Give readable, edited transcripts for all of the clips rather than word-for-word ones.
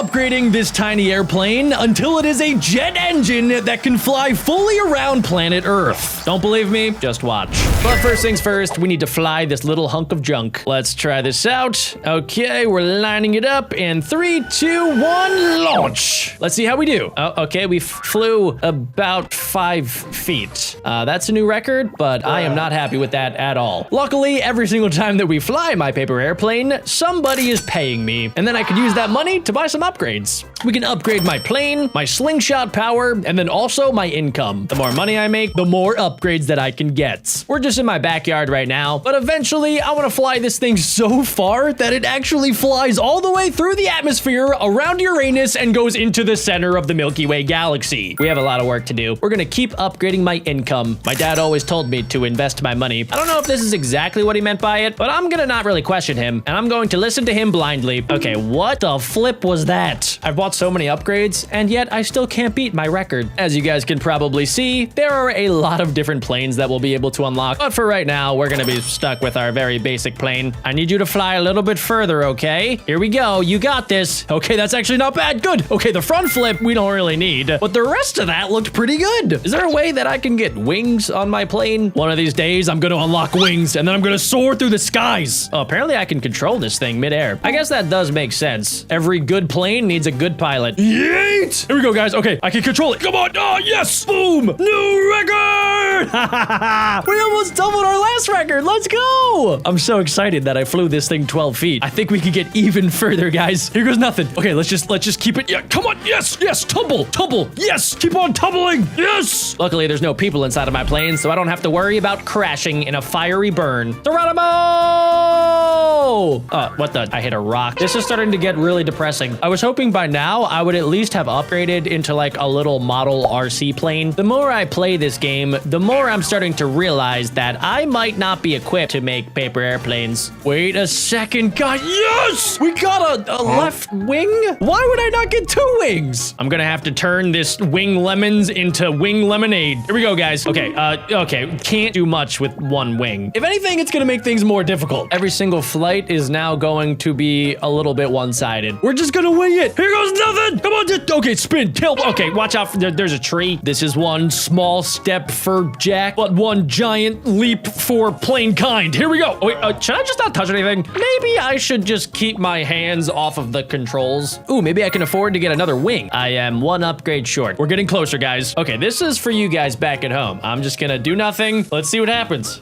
upgrading this tiny airplane until it is a jet engine that can fly fully around planet Earth. Don't believe me? Just watch. But first things first, we need to fly this little hunk of junk. Let's try this out. Okay, we're lining it up in 3, 2, 1, launch. Let's see how we do. Oh, okay, we flew about 5 feet. That's a new record, but I am not happy with that at all. Luckily, every single time that we fly my paper airplane, somebody is paying me, and then I could use that money to buy some upgrades. We can upgrade my plane, my slingshot power, and then also my income. The more money I make, the more upgrades that I can get. We're just in my backyard right now, but eventually I want to fly this thing so far that it actually flies all the way through the atmosphere around Uranus and goes into the center of the Milky Way galaxy. We have a lot of work to do. We're gonna keep upgrading my income. My dad always told me to invest my money. I don't know if this is exactly what he meant by it, but I'm gonna not really question him, and I'm going to listen to him blindly. Okay, what the flip was that? I've bought so many upgrades, and yet I still can't beat my record. As you guys can probably see, there are a lot of different planes that we'll be able to unlock, but for right now, we're gonna be stuck with our very basic plane. I need you to fly a little bit further, okay? Here we go, you got this. Okay, that's actually not bad, good. Okay, the front flip, we don't really need, but the rest of that looked pretty good. Is there a way that I can get wings on my plane? One of these days, I'm gonna unlock wings, and then I'm gonna soar through the skies. Oh, apparently I can control this thing midair. I guess that does make sense. Every good plane needs a good pilot. Yeet! Here we go, guys. Okay, I can control it. Come on. Oh, yes! Boom! New record! We almost doubled our last record. Let's go! I'm so excited that I flew this thing 12 feet. I think we could get even further, guys. Here goes nothing. Okay, let's just keep it. Yeah, come on. Yes, yes, tumble. Yes, keep on tumbling. Yes! Luckily, there's no people inside of my plane, so I don't have to worry about crashing in a fiery burn. Geronimo! Oh, what the? I hit a rock. This is starting to get really depressing. I was hoping by now I would at least have upgraded into like a little model RC plane. The more I play this game, the more I'm starting to realize that I might not be equipped to make paper airplanes. Wait a second, guys. Yes! We got a left wing? Why would I not get 2 wings? I'm gonna have to turn this wing lemons into wing lemonade. Here we go, guys. Okay, okay. Can't do much with 1 wing. If anything, it's gonna make things more difficult. Every single flight is now going to be a little bit one-sided. We're just gonna wing it. Here goes nothing. Come on, okay, spin, tilt. Okay, watch out. There's a tree. This is one small step for Jack, but one giant leap for plane kind. Here we go. Oh, wait, should I just not touch anything? Maybe I should just keep my hands off of the controls. Ooh, maybe I can afford to get another wing. I am 1 upgrade short. We're getting closer, guys. Okay, this is for you guys back at home. I'm just gonna do nothing. Let's see what happens.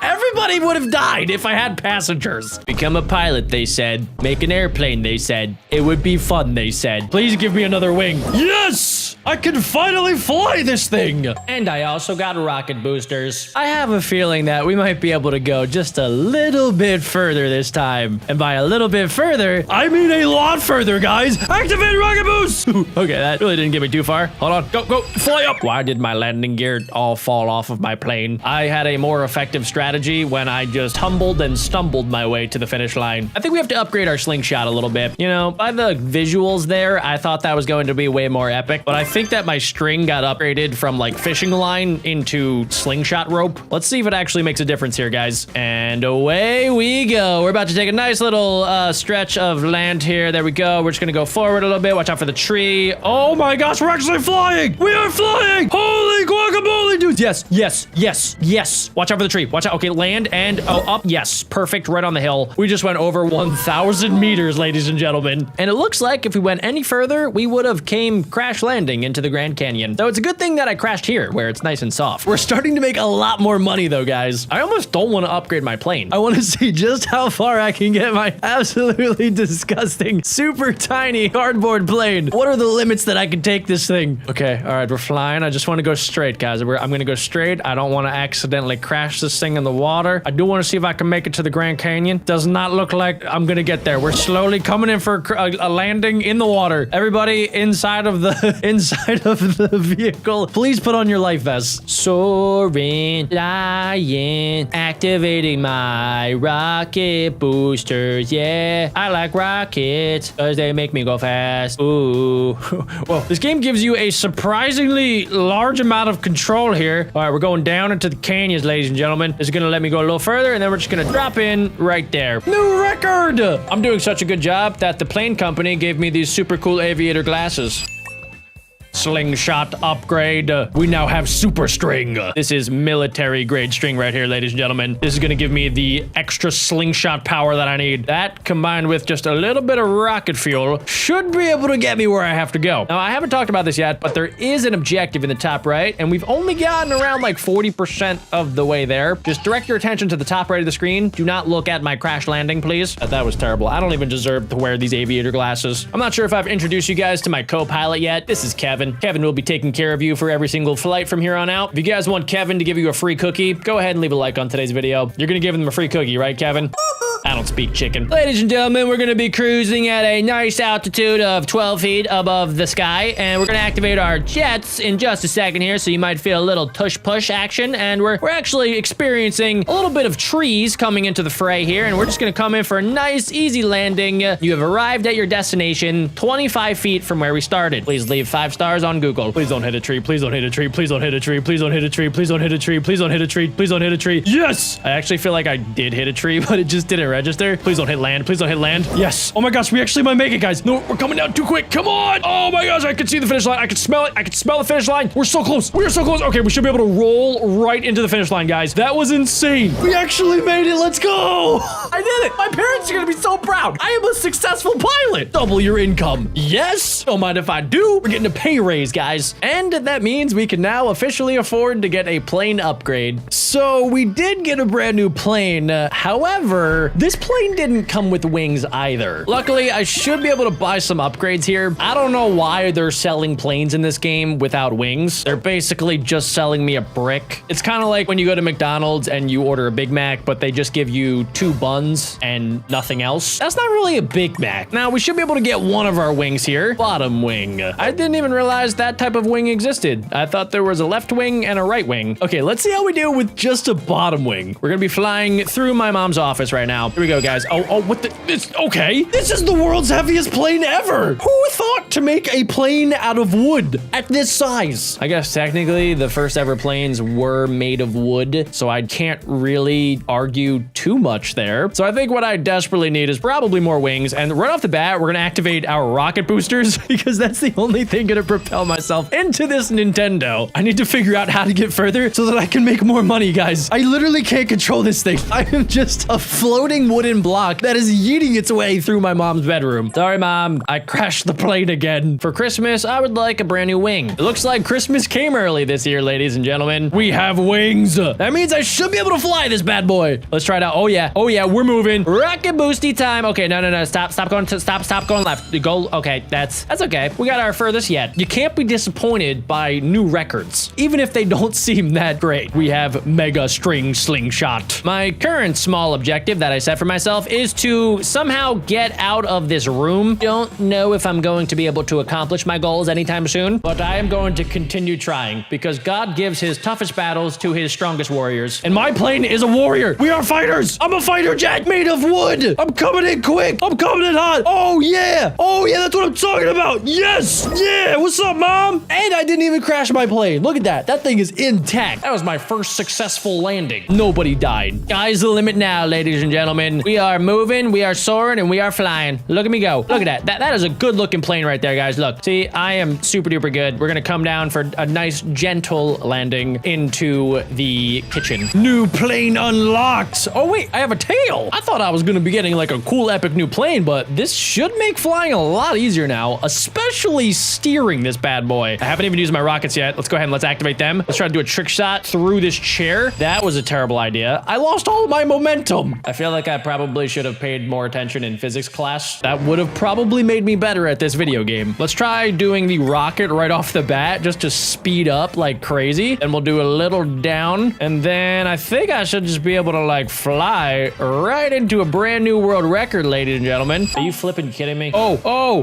Everybody would have died if I had passengers. Become a pilot, they said. Make an airplane, they said. It would be fun, they said. Please give me another wing. Yes! I can finally fly this thing. And I also got rocket boosters. I have a feeling that we might be able to go just a little bit further this time. And by a little bit further, I mean a lot further, guys. Activate rocket boost. Okay, that really didn't get me too far. Hold on. Go, fly up. Why did my landing gear all fall off of my plane? I had a more effective strategy when I just humbled and stumbled my way to the finish line. I think we have to upgrade our slingshot a little bit. You know, by the visuals there, I thought that was going to be way more epic, but I think that my string got upgraded from like fishing line into slingshot rope. Let's see if it actually makes a difference here, guys. And away we go. We're about to take a nice little stretch of land here. There we go. We're just gonna go forward a little bit. Watch out for the tree. Oh my gosh, we're actually flying. We are flying. Holy guacamole, dudes. Yes. Watch out for the tree. Watch out. Okay, land and up. Yes, perfect. Right on the hill. We just went over 1,000 meters, ladies and gentlemen. And it looks like if we went any further, we would have came crash landing into the Grand Canyon. So it's a good thing that I crashed here where it's nice and soft. We're starting to make a lot more money though, guys. I almost don't want to upgrade my plane. I want to see just how far I can get my absolutely disgusting, super tiny cardboard plane. What are the limits that I can take this thing? Okay, all right, we're flying. I just want to go straight, guys. I'm going to go straight. I don't want to accidentally crash this thing in the water. I do want to see if I can make it to the Grand Canyon. Does not look like I'm going to get there. We're slowly coming in for a landing in the water. Everybody inside of the vehicle, please put on your life vests. Soaring, flying, activating my rocket boosters. Yeah, I like rockets because they make me go fast. Ooh. Whoa, this game gives you a surprisingly large amount of control control here. All right, we're going down into the canyons, ladies and gentlemen. This is gonna let me go a little further, and then we're just gonna drop in right there. New record! I'm doing such a good job that the plane company gave me these super cool aviator glasses. Slingshot upgrade. We now have super string. This is military grade string right here, ladies and gentlemen. This is gonna give me the extra slingshot power that I need. That combined with just a little bit of rocket fuel should be able to get me where I have to go. Now, I haven't talked about this yet, but there is an objective in the top right, and we've only gotten around like 40% of the way there. Just direct your attention to the top right of the screen. Do not look at my crash landing, please. That was terrible. I don't even deserve to wear these aviator glasses. I'm not sure if I've introduced you guys to my co-pilot yet. This is Kevin. Kevin will be taking care of you for every single flight from here on out. If you guys want Kevin to give you a free cookie, go ahead and leave a like on today's video. You're gonna give him a free cookie, right, Kevin? I don't speak chicken. Ladies and gentlemen, we're gonna be cruising at a nice altitude of 12 feet above the sky, and we're gonna activate our jets in just a second here, so you might feel a little tush-push action, and we're actually experiencing a little bit of trees coming into the fray here, and we're just gonna come in for a nice, easy landing. You have arrived at your destination 25 feet from where we started. Please leave 5 stars on Google. Please don't hit a tree. Please don't hit a tree. Please don't hit a tree. Please don't hit a tree. Please don't hit a tree. Please don't hit a tree. Please don't hit a tree. Yes! I actually feel like I did hit a tree, but it just didn't register. Please don't hit land. Please don't hit land. Yes. Oh my gosh, we actually might make it, guys. No, we're coming down too quick. Come on. Oh my gosh, I can see the finish line. I can smell it. I can smell the finish line. We're so close. We are so close. Okay, we should be able to roll right into the finish line, guys. That was insane. We actually made it. Let's go. I did it. My parents are going to be so proud. I am a successful pilot. Double your income. Yes. Don't mind if I do. We're getting a pay raise, guys. And that means we can now officially afford to get a plane upgrade. So we did get a brand new plane. However, this plane didn't come with wings either. Luckily, I should be able to buy some upgrades here. I don't know why they're selling planes in this game without wings. They're basically just selling me a brick. It's kind of like when you go to McDonald's and you order a Big Mac, but they just give you 2 buns and nothing else. That's not really a Big Mac. Now, we should be able to get one of our wings here. Bottom wing. I didn't even realize that type of wing existed. I thought there was a left wing and a right wing. Okay, let's see how we do with just a bottom wing. We're gonna be flying through my mom's office right now. Here we go, guys. Oh, what the? Okay. This is the world's heaviest plane ever. Who thought to make a plane out of wood at this size? I guess technically the first ever planes were made of wood, so I can't really argue too much there. So I think what I desperately need is probably more wings. And right off the bat, we're gonna activate our rocket boosters because that's the only thing gonna propel myself into this Nintendo. I need to figure out how to get further so that I can make more money, guys. I literally can't control this thing. I am just a floating wooden block that is yeeting its way through my mom's bedroom. Sorry, Mom. I crashed the plane again. For Christmas, I would like a brand new wing. It looks like Christmas came early this year, ladies and gentlemen. We have wings. That means I should be able to fly this bad boy. Let's try it out. Oh, yeah. Oh, yeah. We're moving. Rocket boosty time. Okay, no. Stop going left. Go. Okay, that's okay. We got our furthest yet. You can't be disappointed by new records, even if they don't seem that great. We have mega string slingshot. My current small objective that I set for myself is to somehow get out of this room. Don't know if I'm going to be able to accomplish my goals anytime soon, but I am going to continue trying because God gives his toughest battles to his strongest warriors. And my plane is a warrior. We are fighters. I'm a fighter jet made of wood. I'm coming in quick. I'm coming in hot. Oh, yeah. Oh, yeah. That's what I'm talking about. Yes. Yeah. What's up, Mom? And I didn't even crash my plane. Look at that. That thing is intact. That was my first successful landing. Nobody died. Sky's the limit now, ladies and gentlemen. We are moving, we are soaring, and we are flying. Look at me go. Look at that. That is a good looking plane right there, guys. Look. See, I am super duper good. We're gonna come down for a nice gentle landing into the kitchen. New plane unlocked. Oh, wait. I have a tail. I thought I was gonna be getting like a cool epic new plane, but this should make flying a lot easier now, especially steering this bad boy. I haven't even used my rockets yet. Let's go ahead and let's activate them. Let's try to do a trick shot through this chair. That was a terrible idea. I lost all my momentum. I feel like I probably should have paid more attention in physics class. That would have probably made me better at this video game. Let's try doing the rocket right off the bat just to speed up like crazy. And we'll do a little down. And then I think I should just be able to like fly right into a brand new world record, ladies and gentlemen. Are you flipping kidding me? Oh,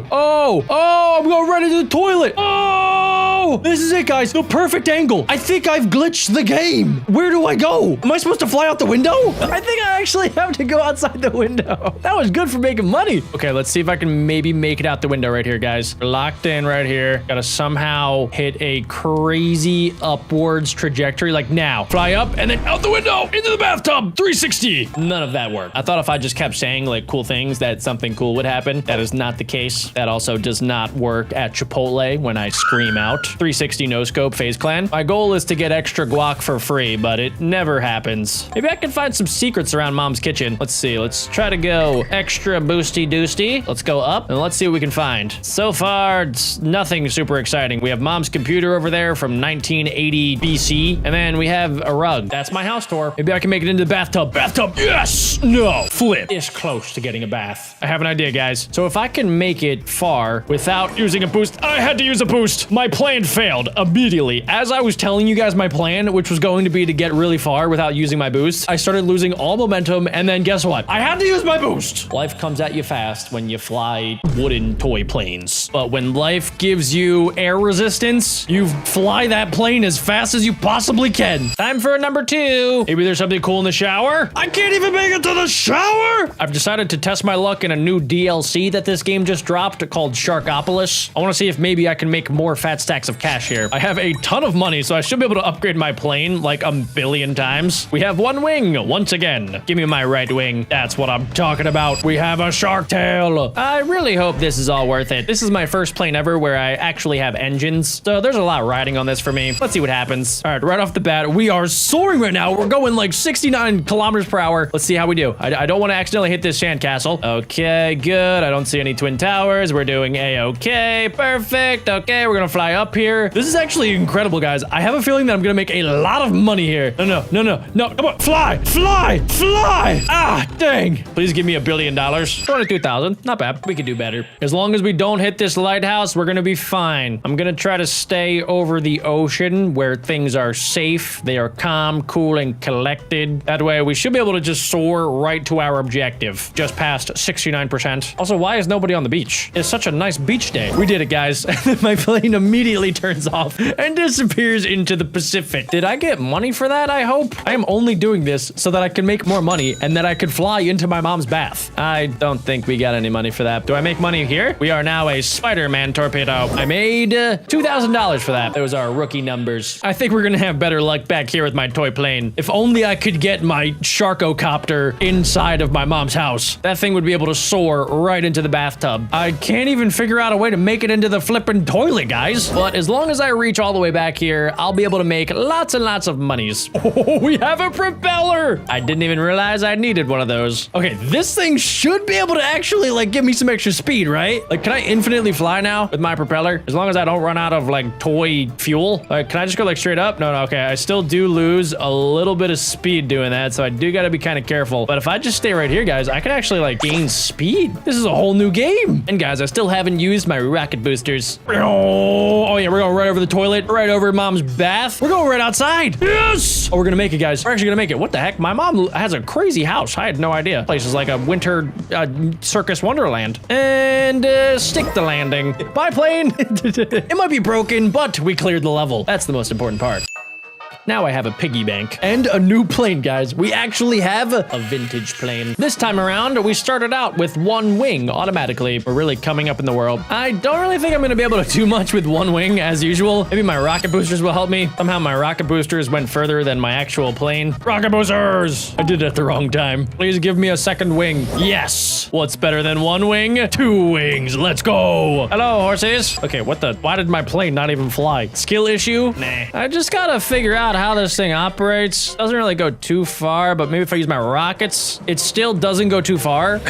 I'm going right into the toilet. Oh! no. This is it, guys. The perfect angle. I think I've glitched the game. Where do I go? Am I supposed to fly out the window? I think I actually have to go outside the window. That was good for making money. Okay, let's see if I can maybe make it out the window right here, guys. We're locked in right here. Gotta somehow hit a crazy upwards trajectory, like now. Fly up and then out the window into the bathtub. 360. None of that worked. I thought if I just kept saying like cool things that something cool would happen. That is not the case. That also does not work at Chipotle when I scream out. 360 no scope FaZe Clan. My goal is to get extra guac for free, but it never happens. Maybe I can find some secrets around Mom's kitchen. Let's see. Let's try to go extra boosty doosty. Let's go up and let's see what we can find. So far, it's nothing super exciting. We have Mom's computer over there from 1980 BC, and then we have a rug. That's my house tour. Maybe I can make it into the bathtub. Bathtub, yes! No, flip. It's close to getting a bath. I have an idea, guys. So if I can make it far without using a boost, I had to use a boost. My plan failed immediately. As I was telling you guys my plan, which was going to be to get really far without using my boost, I started losing all momentum, and then guess what? I had to use my boost. Life comes at you fast when you fly wooden toy planes. But when life gives you air resistance, you fly that plane as fast as you possibly can. Time for number 2. Maybe there's something cool in the shower? I can't even make it to the shower! I've decided to test my luck in a new DLC that this game just dropped called Sharkopoulos. I want to see if maybe I can make more fat stacks of cash here. I have a ton of money, so I should be able to upgrade my plane like a billion times. We have one wing once again. Give me my right wing. That's what I'm talking about. We have a shark tail. I really hope this is all worth it. This is my first plane ever where I actually have engines, so there's a lot riding on this for me. Let's see what happens. All right, right off the bat, we are soaring right now. We're going like 69 kilometers per hour. Let's see how we do. I don't want to accidentally hit this sandcastle. Okay, good. I don't see any twin towers. We're doing A-okay. Perfect. Okay, we're gonna fly up here. This is actually incredible, guys. I have a feeling that I'm gonna make a lot of money here. No. Come on, fly. Ah, dang. Please give me $1 billion. 22,000. Not bad. We could do better. As long as we don't hit this lighthouse, we're gonna be fine. I'm gonna try to stay over the ocean where things are safe. They are calm, cool, and collected. That way, we should be able to just soar right to our objective. Just past 69%. Also, why is nobody on the beach? It's such a nice beach day. We did it, guys. My plane immediately turns off and disappears into the Pacific. Did I get money for that, I hope? I am only doing this so that I can make more money and that I could fly into my mom's bath. I don't think we got any money for that. Do I make money here? We are now a Spider-Man torpedo. I made $2,000 for that. Those are rookie numbers. I think we're gonna have better luck back here with my toy plane. If only I could get my Sharkocopter inside of my mom's house. That thing would be able to soar right into the bathtub. I can't even figure out a way to make it into the flippin' toilet, guys. But as long as I reach all the way back here, I'll be able to make lots and lots of monies. Oh, we have a propeller. I didn't even realize I needed one of those. Okay, this thing should be able to actually like give me some extra speed, right? Like, can I infinitely fly now with my propeller? As long as I don't run out of like toy fuel. Like, can I just go like straight up? No, okay. I still do lose a little bit of speed doing that, so I do gotta be kind of careful. But if I just stay right here, guys, I can actually like gain speed. This is a whole new game. And guys, I still haven't used my rocket boosters. Oh yeah, we're going right over the toilet, right over mom's bath. We're going right outside. Yes! Oh, we're gonna make it, guys. We're actually gonna make it. What the heck? My mom has a crazy house. I had no idea. Place is like a winter circus wonderland. And stick the landing. Bye, plane. It might be broken, but we cleared the level. That's the most important part. Now I have a piggy bank and a new plane, guys. We actually have a vintage plane. This time around, we started out with one wing automatically. We're really coming up in the world. I don't really think I'm gonna be able to do much with one wing as usual. Maybe my rocket boosters will help me. Somehow my rocket boosters went further than my actual plane. Rocket boosters! I did it at the wrong time. Please give me a second wing. Yes! What's better than one wing? 2 wings. Let's go. Hello, horses. Okay, what the? Why did my plane not even fly? Skill issue? Nah. I just gotta figure out how this thing operates. Doesn't really go too far, but maybe if I use my rockets, it still doesn't go too far.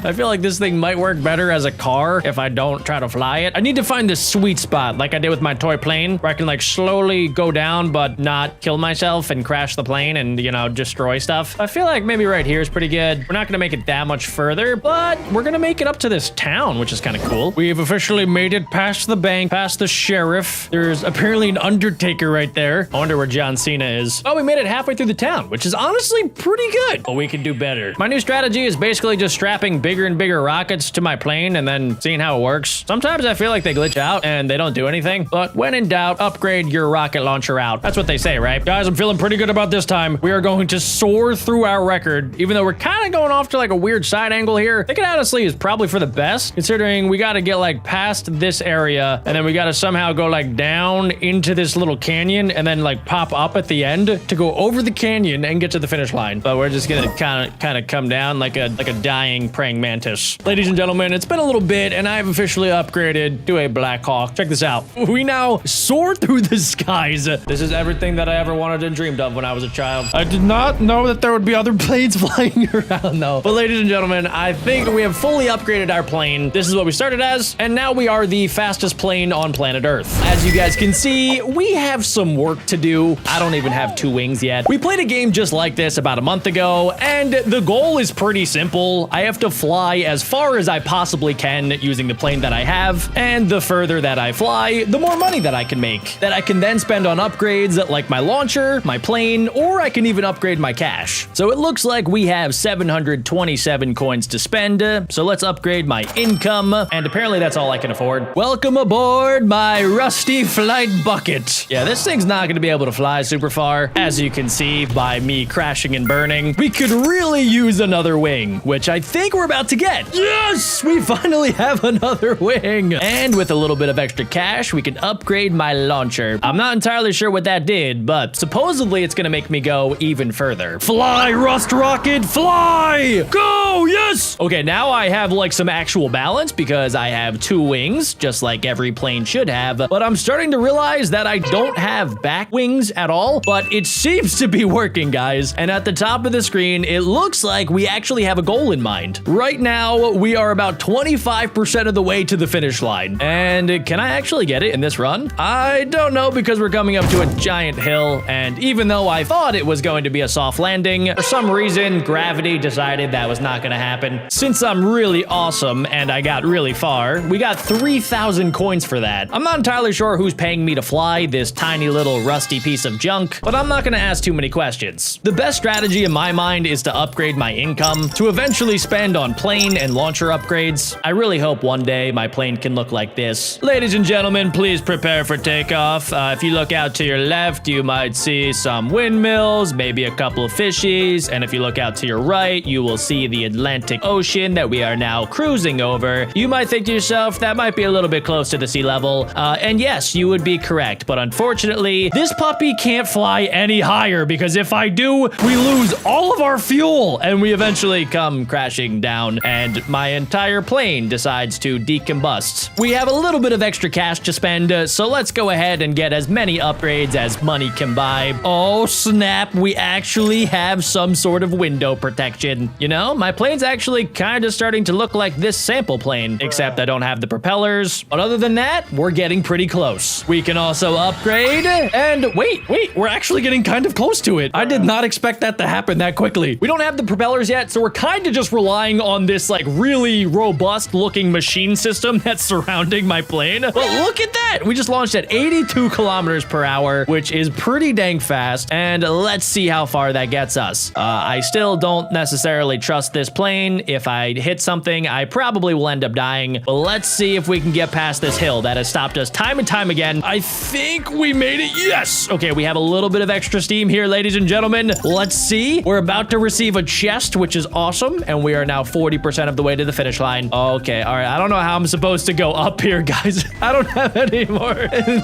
I feel like this thing might work better as a car if I don't try to fly it. I need to find this sweet spot like I did with my toy plane where I can like slowly go down but not kill myself and crash the plane and, you know, destroy stuff. I feel like maybe right here is pretty good. We're not gonna make it that much further, but we're gonna make it up to this town, which is kind of cool. We've officially made it past the bank, past the sheriff. There's apparently an undertaker right there. I wonder where John Cena is. Oh, we made it halfway through the town, which is honestly pretty good, but we can do better. My new strategy is basically just strapping bigger and bigger rockets to my plane and then seeing how it works. Sometimes I feel like they glitch out and they don't do anything, but when in doubt, upgrade your rocket launcher out. That's what they say, right? Guys, I'm feeling pretty good about this time. We are going to soar through our record, even though we're kind of going off to like a weird side angle here. I think it honestly is probably for the best, considering we got to get like past this area and then we got to somehow go like down into this little canyon and then like pop up at the end to go over the canyon and get to the finish line. But we're just gonna kind of come down like a dying praying mantis. Ladies and gentlemen, it's been a little bit and I've officially upgraded to a Blackhawk. Check this out. We now soar through the skies. This is everything that I ever wanted and dreamed of when I was a child. I did not know that there would be other planes flying around though. But ladies and gentlemen, I think we have fully upgraded our plane. This is what we started as, and now we are the fastest plane on planet Earth. As you guys can see, we have some work to do. I don't even have 2 wings yet. We played a game just like this about a month ago, and the goal is pretty simple. I have to fly as far as I possibly can using the plane that I have, and the further that I fly, the more money that I can make, that I can then spend on upgrades like my launcher, my plane, or I can even upgrade my cash. So it looks like we have 727 coins to spend, so let's upgrade my income, and apparently that's all I can afford. Welcome aboard my rusty flight bucket. Yeah, this thing's not going to be able to fly super far, as you can see by me crashing and burning. We could really use another wing, which I think we're about to get. Yes, we finally have another wing. And with a little bit of extra cash, we can upgrade my launcher. I'm not entirely sure what that did, but supposedly it's going to make me go even further. Fly, Rust Rocket, fly! Go, yes! Okay, now I have like some actual balance because I have 2 wings, just like every plane should have, but I'm starting to realize that I don't have back wings at all, but it seems to be working, guys. And at the top of the screen, it looks like we actually have a goal in mind. Right now, we are about 25% of the way to the finish line. And can I actually get it in this run? I don't know, because we're coming up to a giant hill, and even though I thought it was going to be a soft landing, for some reason, gravity decided that was not going to happen. Since I'm really awesome and I got really far, we got 3,000 coins for that. I'm not entirely sure who's paying me to fly this tiny little rusty piece of junk, but I'm not going to ask too many questions. The best strategy in my mind is to upgrade my income to eventually spend on plane and launcher upgrades. I really hope one day my plane can look like this. Ladies and gentlemen, please prepare for takeoff. If you look out to your left, you might see some windmills, maybe a couple of fishies, and if you look out to your right, you will see the Atlantic Ocean that we are now cruising over. You might think to yourself, that might be a little bit close to the sea level, and yes, you would be correct, but unfortunately, this puppy can't fly any higher, because if I do, we lose all of our fuel, and we eventually come crashing down, and my entire plane decides to decombust. We have a little bit of extra cash to spend, so let's go ahead and get as many upgrades as money can buy. Oh snap, we actually have some sort of window protection. You know, my plane's actually kind of starting to look like this sample plane, except I don't have the propellers. But other than that, we're getting pretty close. We can also upgrade, and wait, we're actually getting kind of close to it. I did not expect that to happen that quickly. We don't have the propellers yet, so we're kind of just relying on this like really robust looking machine system that's surrounding my plane. But look at that. We just launched at 82 kilometers per hour, which is pretty dang fast. And let's see how far that gets us. I still don't necessarily trust this plane. If I hit something, I probably will end up dying. But let's see if we can get past this hill that has stopped us time and time again. I think we made it. Yes. Okay, we have a little bit of extra steam here, ladies and gentlemen. Let's see. We're about to receive a chest, which is awesome. And we are now 40% of the way to the finish line. Okay, all right. I don't know how I'm supposed to go up here, guys. I don't have any more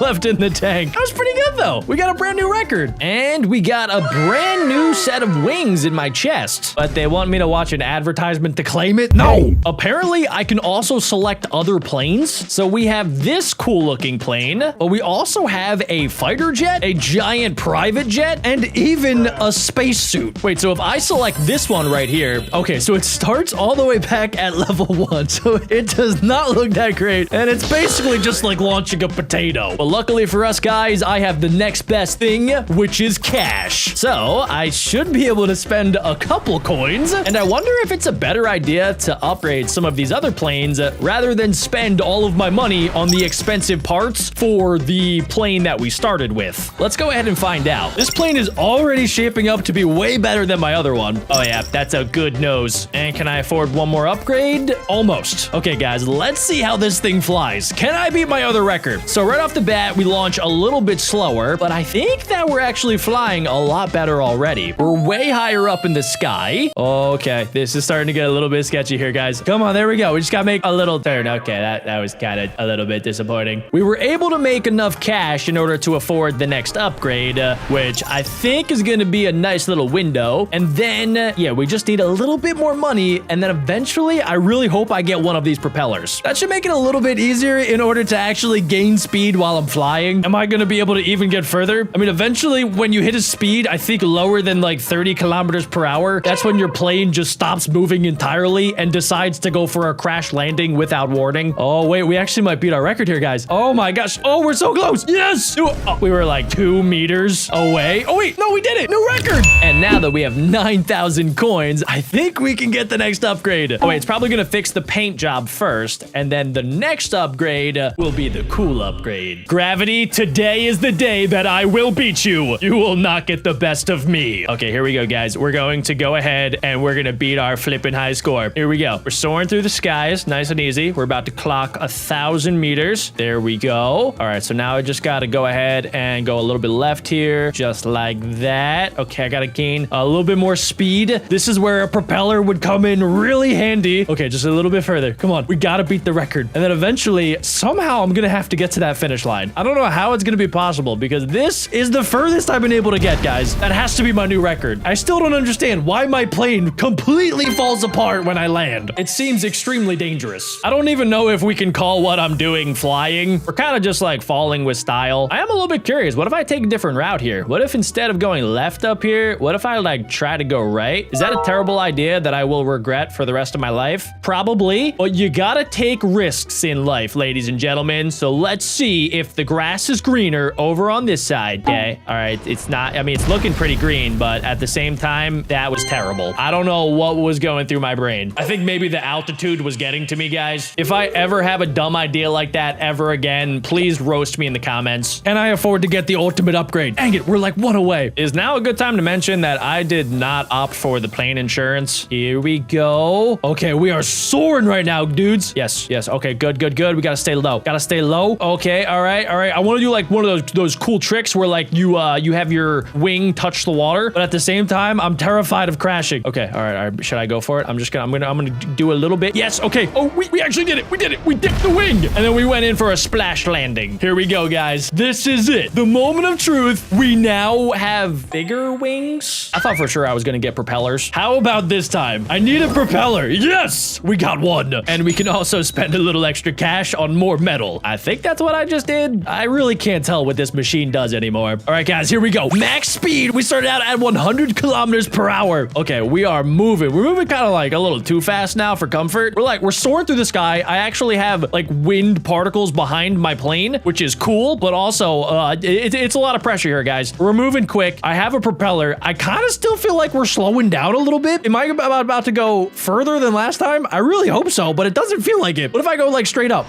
left in the tank. That was pretty good, though. We got a brand new record. And we got a brand new set of wings in my chest. But they want me to watch an advertisement to claim it? No. Apparently, I can also select other planes. So we have this cool looking plane, but we also have a fighter jet, a giant private jet, and even a spacesuit. Wait, so if I select this one right here, okay, so it starts all the way back at level 1. So it does not look that great. And it's basically just like launching a potato. But luckily for us guys, I have the next best thing, which is cash. So I should be able to spend a couple coins. And I wonder if it's a better idea to upgrade some of these other planes rather than spend all of my money on the expensive parts for the plane that we started with. Let's go ahead ahead and find out. This plane is already shaping up to be way better than my other one. Oh yeah, that's a good nose. And can I afford one more upgrade? Almost. Okay, guys, let's see how this thing flies. Can I beat my other record? So right off the bat, we launch a little bit slower, but I think that we're actually flying a lot better already. We're way higher up in the sky. Okay, this is starting to get a little bit sketchy here, guys. Come on, there we go. We just gotta make a little turn. Okay, that was kind of a little bit disappointing. We were able to make enough cash in order to afford the next upgrade, which I think is gonna be a nice little window. And then, yeah, we just need a little bit more money, and then eventually, I really hope I get one of these propellers. That should make it a little bit easier in order to actually gain speed while I'm flying. Am I gonna be able to even get further? I mean, eventually, when you hit a speed, I think lower than like 30 kilometers per hour, that's when your plane just stops moving entirely and decides to go for a crash landing without warning. Oh, wait, we actually might beat our record here, guys. Oh my gosh. Oh, we're so close. Yes. Oh, we were like 2 meters away. Oh, wait, no, we did it. New record. And now that we have 9,000 coins, I think we can get the next upgrade. Oh, wait, it's probably going to fix the paint job first. And then the next upgrade will be the cool upgrade. Gravity, today is the day that I will beat you. You will not get the best of me. Okay, here we go, guys. We're going to go ahead and we're going to beat our flipping high score. Here we go. We're soaring through the skies. Nice and easy. We're about to clock 1,000 meters. There we go. All right, so now I just got to go ahead and go a little bit left here, just like that. Okay, I got to gain a little bit more speed. This is where a propeller would come in really handy. Okay, just a little bit further. Come on. We got to beat the record. And then eventually, somehow I'm going to have to get to that finish line. I don't know how it's going to be possible because this is the furthest I've been able to get, guys. That has to be my new record. I still don't understand why my plane completely falls apart when I land. It seems extremely dangerous. I don't even know if we can call what I'm doing flying. We're kind of just like falling with style. I am a little bit curious. What if I take a different route here? What if instead of going left up here, what if I like try to go right? Is that a terrible idea that I will regret for the rest of my life? Probably, but you gotta take risks in life, ladies and gentlemen. So let's see if the grass is greener over on this side. Okay, all right, it's not, I mean, it's looking pretty green, but at the same time, that was terrible. I don't know what was going through my brain. I think maybe the altitude was getting to me, guys. If I ever have a dumb idea like that ever again, please roast me in the comments. Can I afford to get the ultimate upgrade? Dang it, we're like 1 away. Is now a good time to mention that I did not opt for the plane insurance. Here we go. Okay, we are soaring right now, dudes. Yes, yes. Okay, good, good, good. We gotta stay low. Gotta stay low. Okay, all right, all right. I want to do like one of those cool tricks where like you have your wing touch the water, but at the same time, I'm terrified of crashing. Okay, all right, all right. Should I go for it? I'm gonna do a little bit. Yes, okay. Oh, we actually did it. We did it. We dipped the wing. And then we went in for a splash landing. Here we go, guys. This is it. The moment of truth. We now have Vigor wings. I thought for sure I was gonna get propellers. How about this time? I need a propeller. Yes, we got one. And we can also spend a little extra cash on more metal. I think that's what I just did. I really can't tell what this machine does anymore. All right, guys, here we go. Max speed. We started out at 100 kilometers per hour. Okay, we are moving. We're moving kind of like a little too fast now for comfort. We're soaring through the sky. I actually have like wind particles behind my plane, which is cool, but also it's a lot of pressure here, guys. We're moving quick. I have a propeller. I kind of still feel like we're slowing down a little bit. Am I about to go further than last time? I really hope so, but it doesn't feel like it. What if I go like straight up?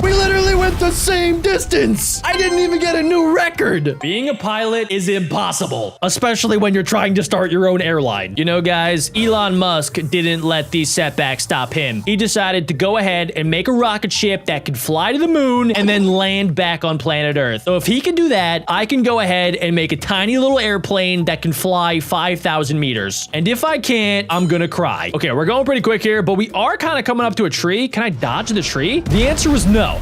We literally went the same distance. I didn't even get a new record. Being a pilot is impossible, especially when you're trying to start your own airline. You know, guys, Elon Musk didn't let these setbacks stop him. He decided to go ahead and make a rocket ship that could fly to the moon and then land back on planet Earth. So if he can do that, I can go ahead and make a tiny little airplane that can fly 5,000 meters. And if I can't, I'm gonna cry. Okay, we're going pretty quick here, but we are kind of coming up to a tree. Can I dodge the tree? The answer was no.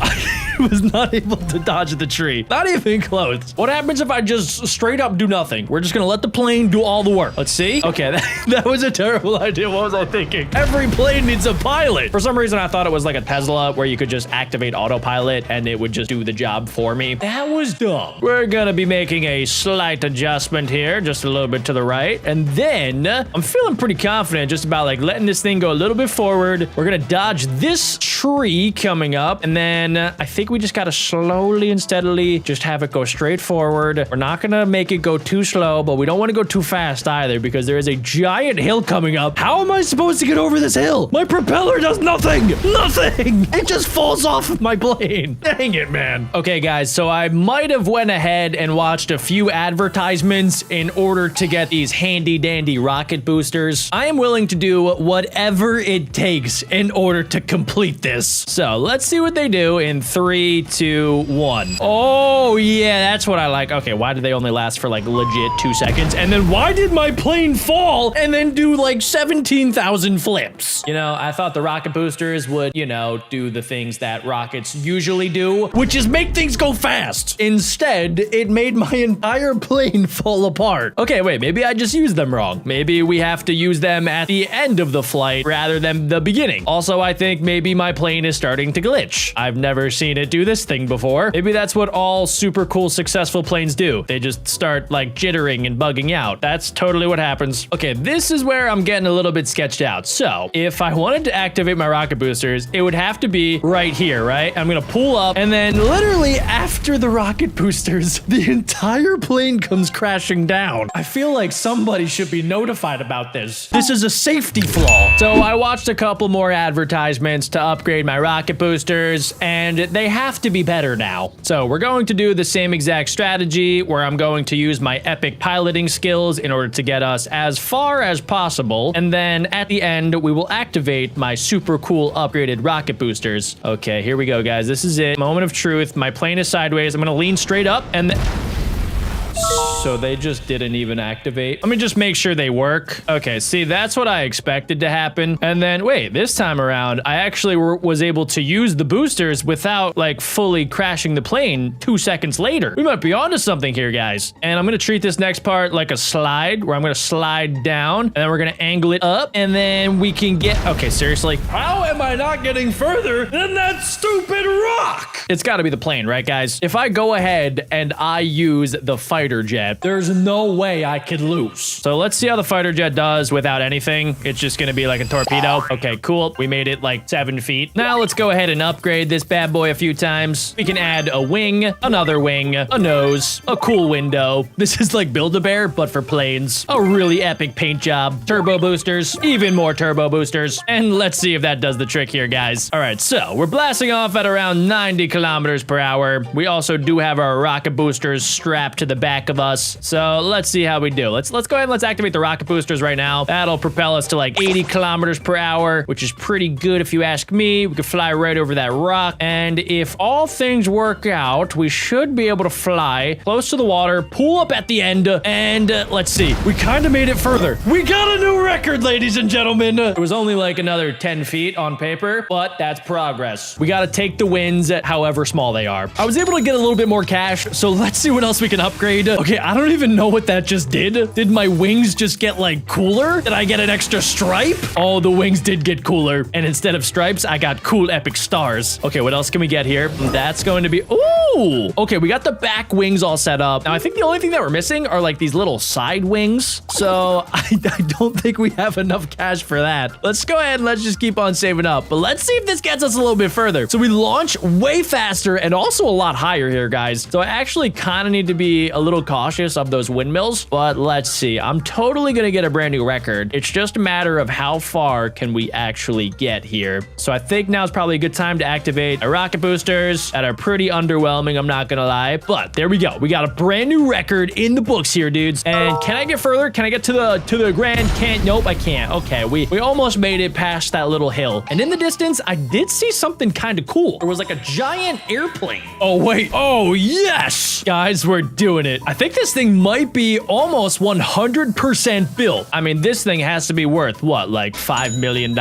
I was not able to dodge the tree. Not even close. What happens if I just straight up do nothing? We're just gonna let the plane do all the work. Let's see. Okay, that was a terrible idea. What was I thinking? Every plane needs a pilot. For some reason, I thought it was like a Tesla where you could just activate autopilot and it would just do the job for me. That was dumb. We're gonna be making a slight adjustment here, just a little bit to the right. And then I'm feeling pretty confident just about like letting this thing go a little bit forward. We're gonna dodge this tree coming up. And then I think think we just gotta slowly and steadily just have it go straight forward. We're not gonna make it go too slow, but we don't want to go too fast either because there is a giant hill coming up. How am I supposed to get over this hill? My propeller does nothing. Nothing. It just falls off of my plane. Dang it, man. Okay, guys, so I might have went ahead and watched a few advertisements in order to get these handy dandy rocket boosters. I am willing to do whatever it takes in order to complete this. So let's see what they do in 3, 2, 1. Oh, yeah, that's what I like. Okay, why did they only last for like legit 2 seconds? And then why did my plane fall and then do like 17,000 flips? You know, I thought the rocket boosters would, you know, do the things that rockets usually do, which is make things go fast. Instead, it made my entire plane fall apart. Okay, wait, maybe I just used them wrong. Maybe we have to use them at the end of the flight rather than the beginning. Also, I think maybe my plane is starting to glitch. I've never seen it do this thing before. Maybe that's what all super cool, successful planes do. They just start like jittering and bugging out. That's totally what happens. Okay, this is where I'm getting a little bit sketched out. So if I wanted to activate my rocket boosters, it would have to be right here, right? I'm gonna pull up and then literally after the rocket boosters, the entire plane comes crashing down. I feel like somebody should be notified about this. This is a safety flaw. So I watched a couple more advertisements to upgrade my rocket boosters and they have to be better now. So we're going to do the same exact strategy where I'm going to use my epic piloting skills in order to get us as far as possible. And then at the end, we will activate my super cool upgraded rocket boosters. Okay, here we go, guys. This is it. Moment of truth. My plane is sideways. I'm gonna lean straight up and so they just didn't even activate. Let me just make sure they work. Okay, see, that's what I expected to happen. And then, wait, this time around, I actually was able to use the boosters without, like, fully crashing the plane 2 seconds later. We might be onto something here, guys. And I'm gonna treat this next part like a slide, where I'm gonna slide down, and then we're gonna angle it up, and then we can get... Okay, seriously? How am I not getting further than that stupid rock? It's gotta be the plane, right, guys? If I go ahead and I use the fighter jet, there's no way I could lose. So let's see how the fighter jet does without anything. It's just gonna be like a torpedo. Okay, cool. We made it like 7 feet. Now let's go ahead and upgrade this bad boy a few times. We can add a wing, another wing, a nose, a cool window. This is like Build-A-Bear, but for planes. A really epic paint job. Turbo boosters, even more turbo boosters. And let's see if that does the trick here, guys. All right, so we're blasting off at around 90 kilometers per hour. We also do have our rocket boosters strapped to the back of us. So let's see how we do. Let's go ahead and let's activate the rocket boosters right now. That'll propel us to like 80 kilometers per hour, which is pretty good if you ask me. We could fly right over that rock. And if all things work out, we should be able to fly close to the water, pull up at the end, and let's see. We kind of made it further. We got a new record, ladies and gentlemen. It was only like another 10 feet on paper, but that's progress. We got to take the wins, however small they are. I was able to get a little bit more cash, so let's see what else we can upgrade. Okay, I don't even know what that just did. Did my wings just get like cooler? Did I get an extra stripe? Oh, the wings did get cooler. And instead of stripes, I got cool epic stars. Okay, what else can we get here? That's going to be, ooh. Okay, we got the back wings all set up. Now, I think the only thing that we're missing are like these little side wings. So I don't think we have enough cash for that. Let's go ahead and let's just keep on saving up. But let's see if this gets us a little bit further. So we launch way faster and also a lot higher here, guys. So I actually kind of need to be a little cautious of those windmills, but let's see. I'm totally gonna get a brand new record. It's just a matter of how far can we actually get here. So I think now is probably a good time to activate our rocket boosters that are pretty underwhelming, I'm not gonna lie, but there we go. We got a brand new record in the books here, dudes. And can I get further? Can I get to the grand? Nope, I can't. Okay, we almost made it past that little hill. And in the distance, I did see something kind of cool. There was like a giant airplane. Oh, wait. Oh, yes. Guys, we're doing it. I think this thing might be almost 100% built. I mean, this thing has to be worth, what, like $5 million?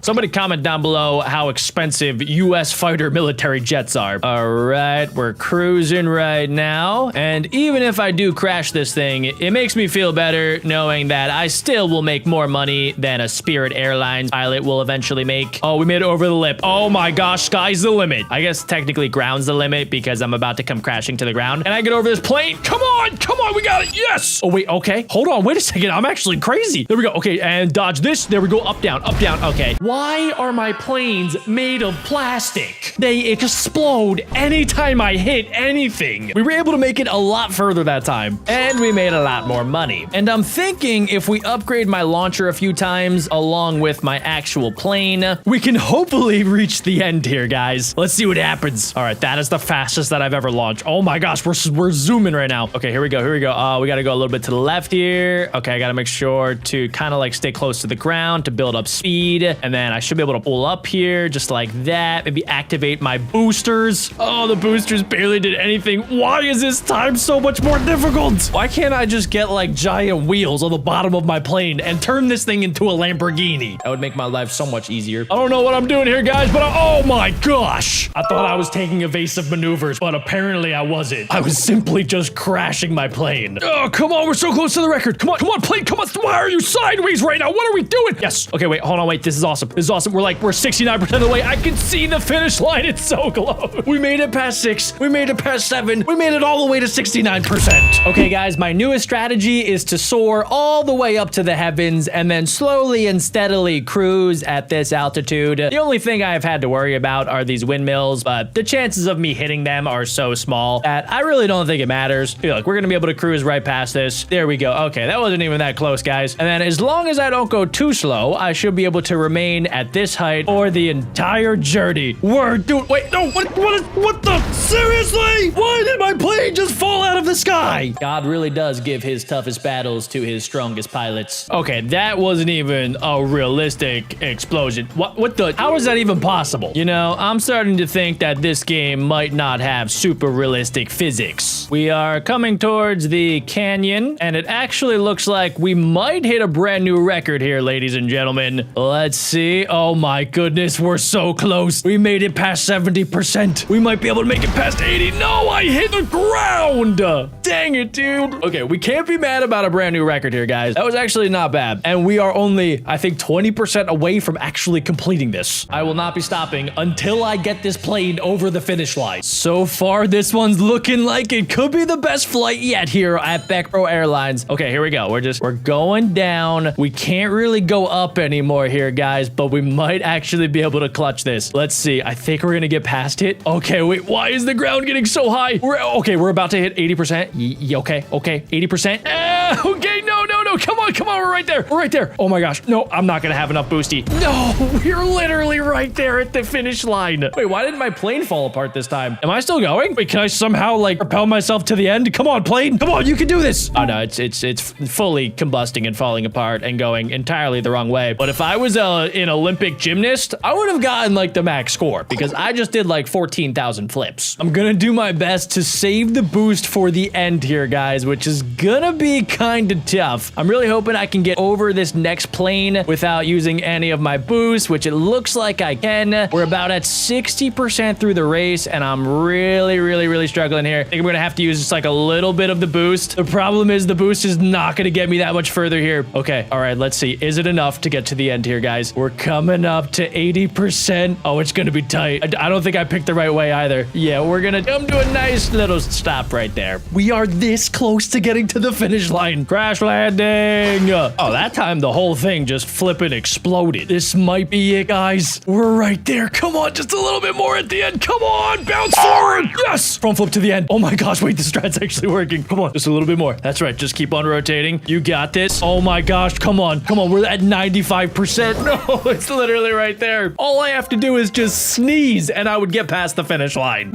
Somebody comment down below how expensive U.S. fighter military jets are. All right, we're cruising right now. And even if I do crash this thing, it makes me feel better knowing that I still will make more money than a Spirit Airlines pilot will eventually make. Oh, we made it over the lip. Oh my gosh, sky's the limit. I guess technically technically ground's the limit because I'm about to come crashing to the ground. And I get over this plane. Come on, we got it. Yes. Oh, wait, okay. Hold on, wait a second. I'm actually crazy. There we go. Okay, and dodge this. There we go. Up, down, up, down. Okay. Why are my planes made of plastic? They explode anytime I hit anything. We were able to make it a lot further that time, and we made a lot more money. And I'm thinking if we upgrade my launcher a few times along with my actual plane, we can hopefully reach the end here, guys. Let's see what happens. All right, that is the fastest that I've ever launched. Oh my gosh, we're zooming right now. Okay, here we go. We got to go a little bit to the left here. Okay, I got to make sure to kind of like stay close to the ground to build up speed, and then I should be able to pull up here just like that. Maybe activate my boosters. Oh, the boosters barely did anything. Why is this time so much more difficult? Why can't I just get like giant wheels on the bottom of my plane and turn this thing into a Lamborghini? That would make my life so much easier. I don't know what I'm doing here, guys, but oh my gosh. I thought I was taking evasive maneuvers, but apparently I wasn't. I was simply just crashing my plane. Oh, come on. We're so close to the record. Come on, plane. Come on. Why are you sideways right now? What are we doing? Yes. Okay, wait, hold on. Wait, this is awesome. We're 69% of the way. I can see the finish line. It's so close. We made it past 6. We made it past 7. We made it all the way to 69%. Okay, guys, my newest strategy is to soar all the way up to the heavens and then slowly and steadily cruise at this altitude. The only thing I have had to worry about are these windmills, but the chances of me hitting them are so small that I really don't think it matters. Look, we're gonna be able to cruise right past this. There we go. Okay, that wasn't even that close, guys. And then as long as I don't go too slow, I should be able to remain at this height for the entire journey. Dude, wait, no, what the? Seriously? Why did my plane just fall out of the sky? God really does give his toughest battles to his strongest pilots. Okay, that wasn't even a realistic explosion. What the? How is that even possible? You know, I'm starting to think that this game might not have super realistic physics. We are coming towards the canyon, and it actually looks like we might hit a brand new record here, ladies and gentlemen. Let's see. Oh my goodness, we're so close. We made it past 70%. We might be able to make it past 80. No, I hit the ground. Dang it, dude. Okay, we can't be mad about a brand new record here, guys. That was actually not bad. And we are only, I think, 20% away from actually completing this. I will not be stopping until I get this plane over the finish line. So far, this one's looking like it could be the best flight yet here at BeckBro Airlines. Okay, here we go. We're going down. We can't really go up anymore here, guys, but we might actually be able to clutch this. Let's see. I think we're gonna get past it. Okay, wait, why is the ground getting so high? We're about to hit 80%. Okay, 80%. Okay, no, come on, we're right there. Oh my gosh, no, I'm not gonna have enough boosty. No, we're literally right there at the finish line. Wait, why didn't my plane fall apart this time? Am I still going? Wait, can I somehow like propel myself to the end? Come on, plane, come on, you can do this. Oh no, it's fully combusting and falling apart and going entirely the wrong way. But if I was an Olympic gymnast, I would have gotten like the max score because I just did like 14,000 flips. I'm gonna do my best to save the boost for the end here, guys, which is gonna be kind of tough. I'm really hoping I can get over this next plane without using any of my boost, which it looks like I can. We're about at 60% through the race, and I'm really struggling here. I think I'm gonna have to use just like a little bit of the boost. The problem is the boost is not gonna get me that much further here. Okay, all right, let's see. Is it enough to get to the end here, guys? We're coming up to 80%. Oh, it's gonna be tight. I don't think I picked the right way either. Yeah, we're gonna come to a nice little stop right there. We are this close to getting to the finish line. Crash landing. Oh, that time the whole thing just flipping exploded. This might be it, guys. We're right there. Come on, just a little bit more at the end. Come on, bounce forward. Yes, front flip to the end. Oh my gosh, wait, the strat's actually working. Come on, just a little bit more. That's right, just keep on rotating. You got this. Oh my gosh, come on, we're at 95%. No, it's literally right there. All I have to do is just sneeze and I would get past the finish line.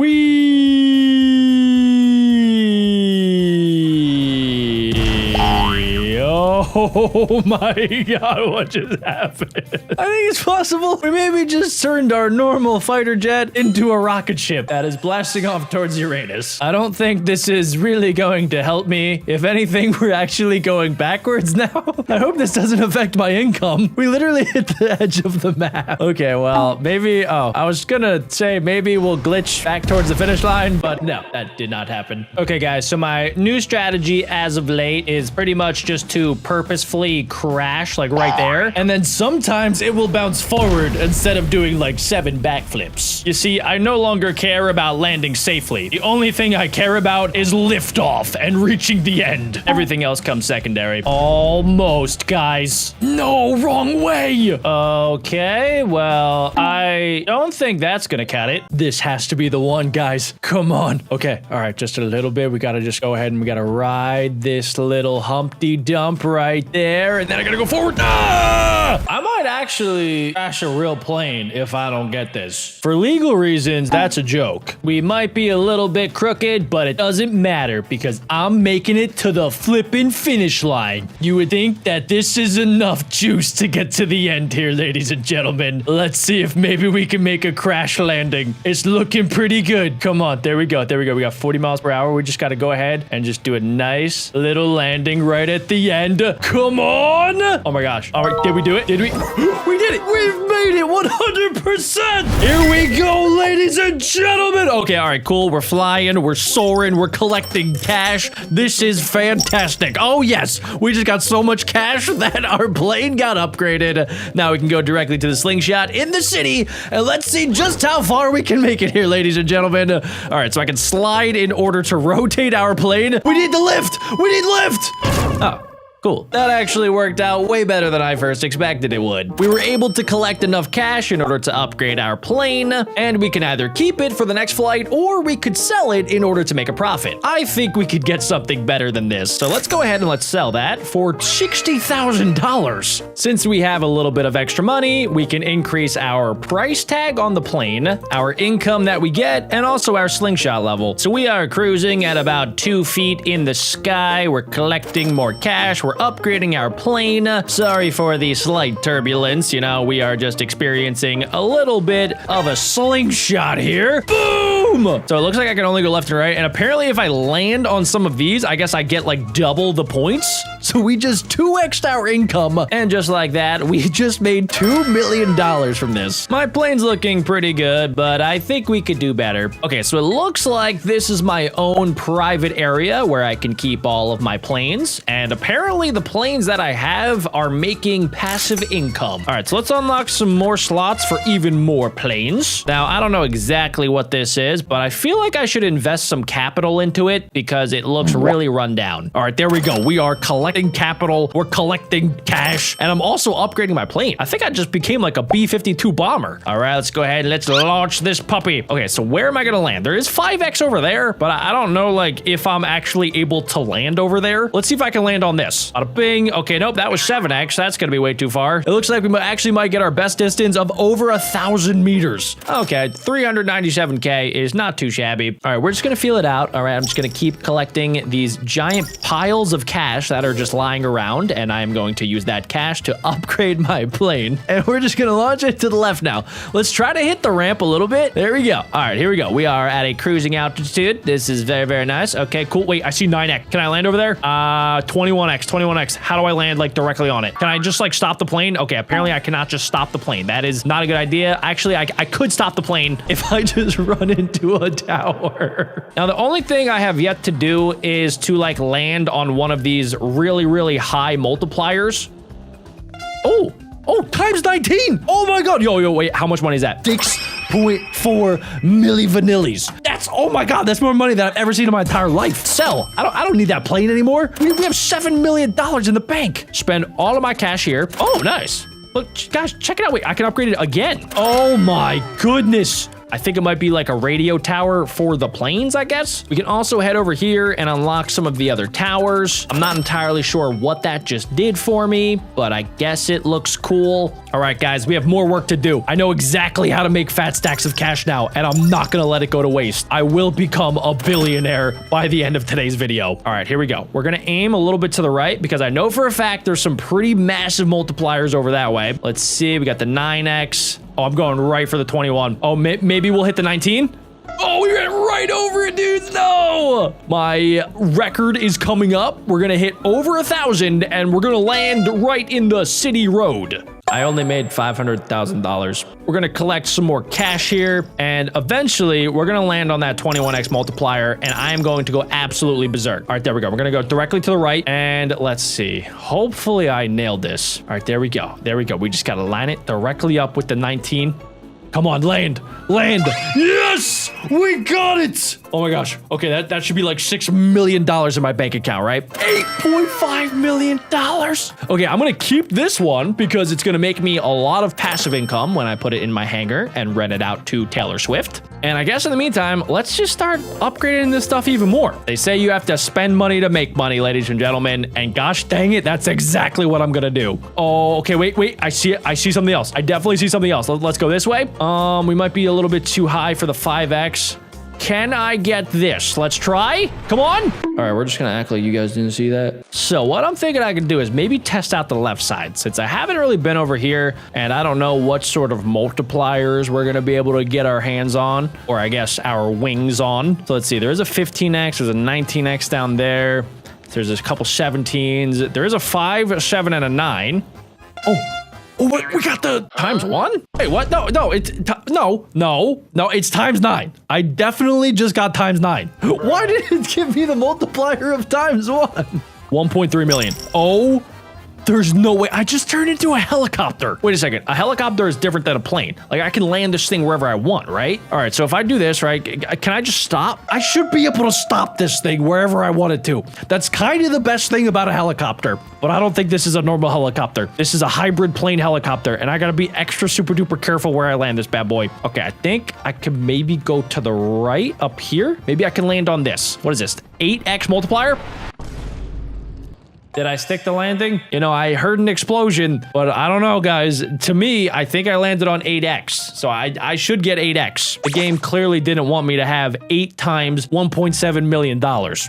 Oh my god, what just happened? I think it's possible we maybe just turned our normal fighter jet into a rocket ship that is blasting off towards Uranus. I don't think this is really going to help me. If anything, we're actually going backwards now. I hope this doesn't affect my income. We literally hit the edge of the map. Okay, well, maybe, I was gonna say maybe we'll glitch back towards the finish line, but no, that did not happen. Okay, guys, so my new strategy as of late is pretty much just to perfect purposefully crash like right there. And then sometimes it will bounce forward instead of doing like 7 backflips. You see, I no longer care about landing safely. The only thing I care about is liftoff and reaching the end. Everything else comes secondary. Almost, guys. No, wrong way. Okay, well, I don't think that's gonna cut it. This has to be the one, guys. Come on. Okay, all right, just a little bit. We gotta just go ahead and we gotta ride this little Humpty Dump right there, and then I gotta go forward. Ah! I might actually crash a real plane if I don't get this. For legal reasons, that's a joke. We might be a little bit crooked, but it doesn't matter because I'm making it to the flippin' finish line. You would think that this is enough juice to get to the end here, ladies and gentlemen. Let's see if maybe we can make a crash landing. It's looking pretty good. Come on, there we go. There we go. We got 40 miles per hour. We just got to go ahead and just do a nice little landing right at the end. Come on. Oh my gosh. All right, did we do it? Did we? We did it. We've made it 100%. Here we go, ladies and gentlemen. Okay, all right, cool. We're flying. We're soaring. We're collecting cash. This is fantastic. Oh, yes. We just got so much cash that our plane got upgraded. Now we can go directly to the Slingshot in the city. And let's see just how far we can make it here, ladies and gentlemen. All right, so I can slide in order to rotate our plane. We need the lift. We need lift. Oh. Cool. That actually worked out way better than I first expected it would. We were able to collect enough cash in order to upgrade our plane, and we can either keep it for the next flight or we could sell it in order to make a profit. I think we could get something better than this. So let's go ahead and let's sell that for $60,000. Since we have a little bit of extra money, we can increase our price tag on the plane, our income that we get, and also our slingshot level. So we are cruising at about 2 feet in the sky. We're collecting more cash. We're upgrading our plane. Sorry for the slight turbulence. You know, we are just experiencing a little bit of a slingshot here. Boom! So it looks like I can only go left and right. And apparently if I land on some of these, I guess I get like double the points. So we just 2x'd our income. And just like that, we just made $2 million from this. My plane's looking pretty good, but I think we could do better. Okay, so it looks like this is my own private area where I can keep all of my planes. And apparently the planes that I have are making passive income. All right, so let's unlock some more slots for even more planes. Now, I don't know exactly what this is, but I feel like I should invest some capital into it because it looks really run down. All right, there we go. We are collecting capital. We're collecting cash. And I'm also upgrading my plane. I think I just became like a B-52 bomber. All right, let's go ahead and let's launch this puppy. Okay, so where am I gonna land? There is 5x over there, but I don't know like if I'm actually able to land over there. Let's see if I can land on this. Bada bing. Okay, nope, that was 7x. That's gonna be way too far. It looks like we actually might get our best distance of over 1,000 meters. Okay, 397K is not too shabby. All right, we're just gonna feel it out. All right, I'm just gonna keep collecting these giant piles of cash that are just lying around, and I'm going to use that cash to upgrade my plane. And we're just gonna launch it to the left now. Let's try to hit the ramp a little bit. There we go. All right, here we go. We are at a cruising altitude. This is very, very nice. Okay, cool. Wait, I see 9x. Can I land over there? 21x. How do I land like directly on it? Can I just like stop the plane? Okay, apparently I cannot just stop the plane. That is not a good idea. Actually, I could stop the plane if I just run into a tower. Now, the only thing I have yet to do is to like land on one of these really, really high multipliers. Oh, times 19. Oh my God. Yo, wait, how much money is that? 6.4 millivanillies. That's, oh my God, that's more money than I've ever seen in my entire life. Sell. I don't need that plane anymore. We have $7 million in the bank. Spend all of my cash here. Oh, nice. Look, guys, check it out. Wait, I can upgrade it again. Oh my goodness. I think it might be like a radio tower for the planes, I guess. We can also head over here and unlock some of the other towers. I'm not entirely sure what that just did for me, but I guess it looks cool. All right, guys, we have more work to do. I know exactly how to make fat stacks of cash now, and I'm not gonna let it go to waste. I will become a billionaire by the end of today's video. All right, here we go. We're gonna aim a little bit to the right because I know for a fact there's some pretty massive multipliers over that way. Let's see, we got the 9x. Oh, I'm going right for the 21. Oh, maybe we'll hit the 19. Oh, we ran right over it, dudes. No! My record is coming up. We're going to hit over 1,000 and we're going to land right in the city road. I only made $500,000. We're gonna collect some more cash here, and eventually we're gonna land on that 21x multiplier, and I am going to go absolutely berserk. All right, there we go. We're gonna go directly to the right, and let's see. Hopefully I nailed this. All right, there we go. There we go. We just gotta line it directly up with the 19. Come on, land. Land. Yes! We got it! Oh my gosh. Okay, that should be like $6 million in my bank account, right? $8.5 million. Okay, I'm gonna keep this one because it's gonna make me a lot of passive income when I put it in my hangar and rent it out to Taylor Swift. And I guess in the meantime, let's just start upgrading this stuff even more. They say you have to spend money to make money, ladies and gentlemen. And gosh dang it, that's exactly what I'm gonna do. Oh, okay, wait. I see it. I see something else. I definitely see something else. Let's go this way. We might be a little bit too high for the 5x. Can I get this? Let's try. Come on. All right, we're just gonna act like you guys didn't see that. So what I'm thinking I can do is maybe test out the left side, since I haven't really been over here and I don't know what sort of multipliers we're gonna be able to get our hands on, or I guess our wings on. So let's see, there's a 15x, there's a 19x down there. There's a couple 17s. There is a 5, a 7, and a 9. Oh, wait, we got the times 1? Wait, what? No, it's times 9. I definitely just got times 9. Why did it give me the multiplier of times 1? 1.3 million. Oh, there's no way. I just turned into a helicopter. Wait a second. A helicopter is different than a plane. Like, I can land this thing wherever I want, right? All right, so if I do this, right, can I just stop? I should be able to stop this thing wherever I wanted to. That's kind of the best thing about a helicopter, but I don't think this is a normal helicopter. This is a hybrid plane helicopter, and I gotta be extra super duper careful where I land this bad boy. Okay, I think I can maybe go to the right up here. Maybe I can land on this. What is this? 8x multiplier? Did I stick the landing? You know, I heard an explosion, but I don't know, guys. To me, I think I landed on 8x, so I should get 8x. The game clearly didn't want me to have 8 times $1.7 million.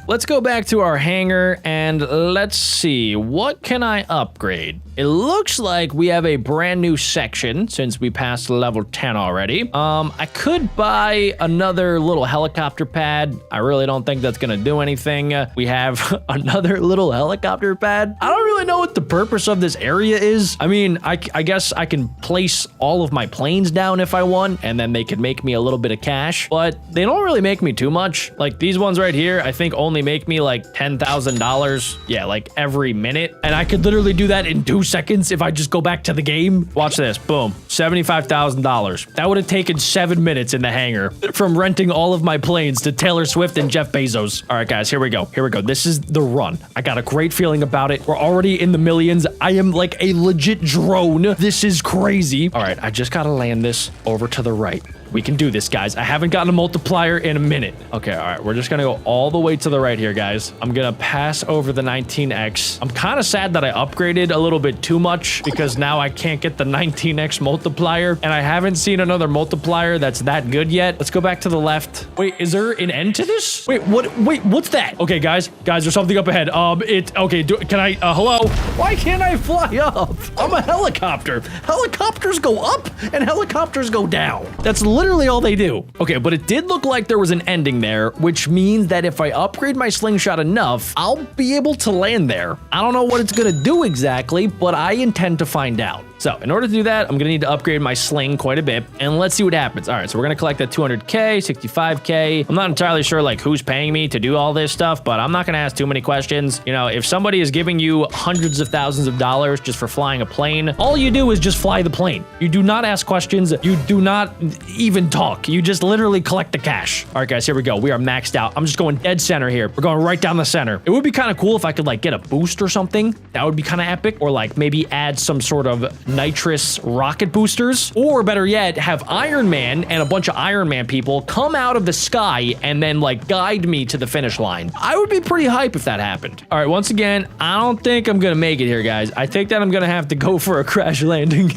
Let's go back to our hangar and let's see, what can I upgrade? It looks like we have a brand new section since we passed level 10 already. I could buy another little helicopter pad. I really don't think that's gonna do anything. We have another little helicopter pad. I don't really know what the purpose of this area is. I mean, I guess I can place all of my planes down if I want, and then they could make me a little bit of cash, but they don't really make me too much. Like these ones right here, I think only make me like $10,000. Yeah, like every minute. And I could literally do that in 2 seconds if I just go back to the game. Watch this, boom, $75,000. That would have taken 7 minutes in the hangar from renting all of my planes to Taylor Swift and Jeff Bezos. All right, guys, here we go. Here we go. This is the run. I got a great feeling about it. We're already in the millions. I am like a legit drone. This is crazy. All right, I just gotta land this over to the right. We can do this, guys. I haven't gotten a multiplier in a minute. Okay, all right. We're just gonna go all the way to the right here, guys. I'm gonna pass over the 19x. I'm kind of sad that I upgraded a little bit too much because now I can't get the 19x multiplier, and I haven't seen another multiplier that's that good yet. Let's go back to the left. Wait, is there an end to this? Wait, what? Wait, what's that? Okay, guys, there's something up ahead. Okay, can I, hello? Why can't I fly up? I'm a helicopter. Helicopters go up and helicopters go down. That's literally all they do. Okay, but it did look like there was an ending there, which means that if I upgrade my slingshot enough, I'll be able to land there. I don't know what it's gonna do exactly, but I intend to find out. So in order to do that, I'm gonna need to upgrade my sling quite a bit, and let's see what happens. All right, so we're gonna collect that 200K, 65K. I'm not entirely sure like who's paying me to do all this stuff, but I'm not gonna ask too many questions. You know, if somebody is giving you hundreds of thousands of dollars just for flying a plane, all you do is just fly the plane. You do not ask questions. You do not even talk. You just literally collect the cash. All right, guys, here we go. We are maxed out. I'm just going dead center here. We're going right down the center. It would be kind of cool if I could like get a boost or something. That would be kind of epic. Or like maybe add some sort of nitrous rocket boosters, or better yet, have Iron Man and a bunch of Iron Man people come out of the sky and then like guide me to the finish line. I would be pretty hype if that happened. All right, once again, I don't think I'm gonna make it here, guys. I think that I'm gonna have to go for a crash landing.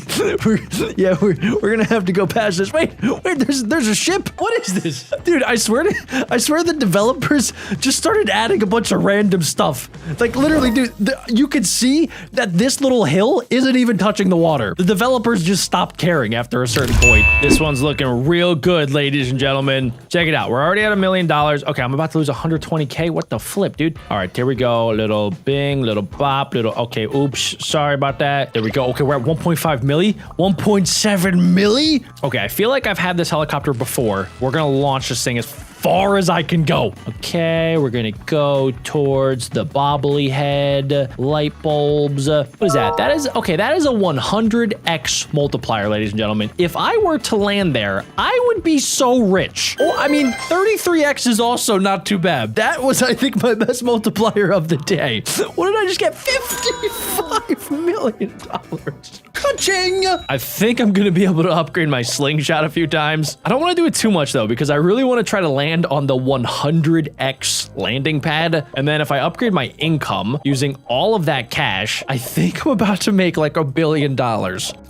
we're gonna have to go past this. Wait, there's a ship. What is this? Dude, I swear the developers just started adding a bunch of random stuff. Like literally, dude, you could see that this little hill isn't even touching the water. The developers just stopped caring after a certain point. This one's looking real good, ladies and gentlemen. Check it out. We're already at $1 million. Okay, I'm about to lose 120K. What the flip, dude? All right, here we go. Little bing, little bop, little... Okay, oops. Sorry about that. There we go. Okay, we're at 1.5 milli. 1.7 milli? Okay, I feel like I've had this helicopter before. We're gonna launch this thing as far as I can go. Okay, we're gonna go towards the bobbly head, light bulbs. What is that? That is, okay, that is a 100x multiplier, ladies and gentlemen. If I were to land there, I would be so rich. Oh, I mean, 33x is also not too bad. That was, I think, my best multiplier of the day. What did I just get? $55 million. Ka-ching! I think I'm gonna be able to upgrade my slingshot a few times. I don't want to do it too much though, because I really want to try to land on the 100x landing pad. And then if I upgrade my income using all of that cash, I think I'm about to make like $1 billion.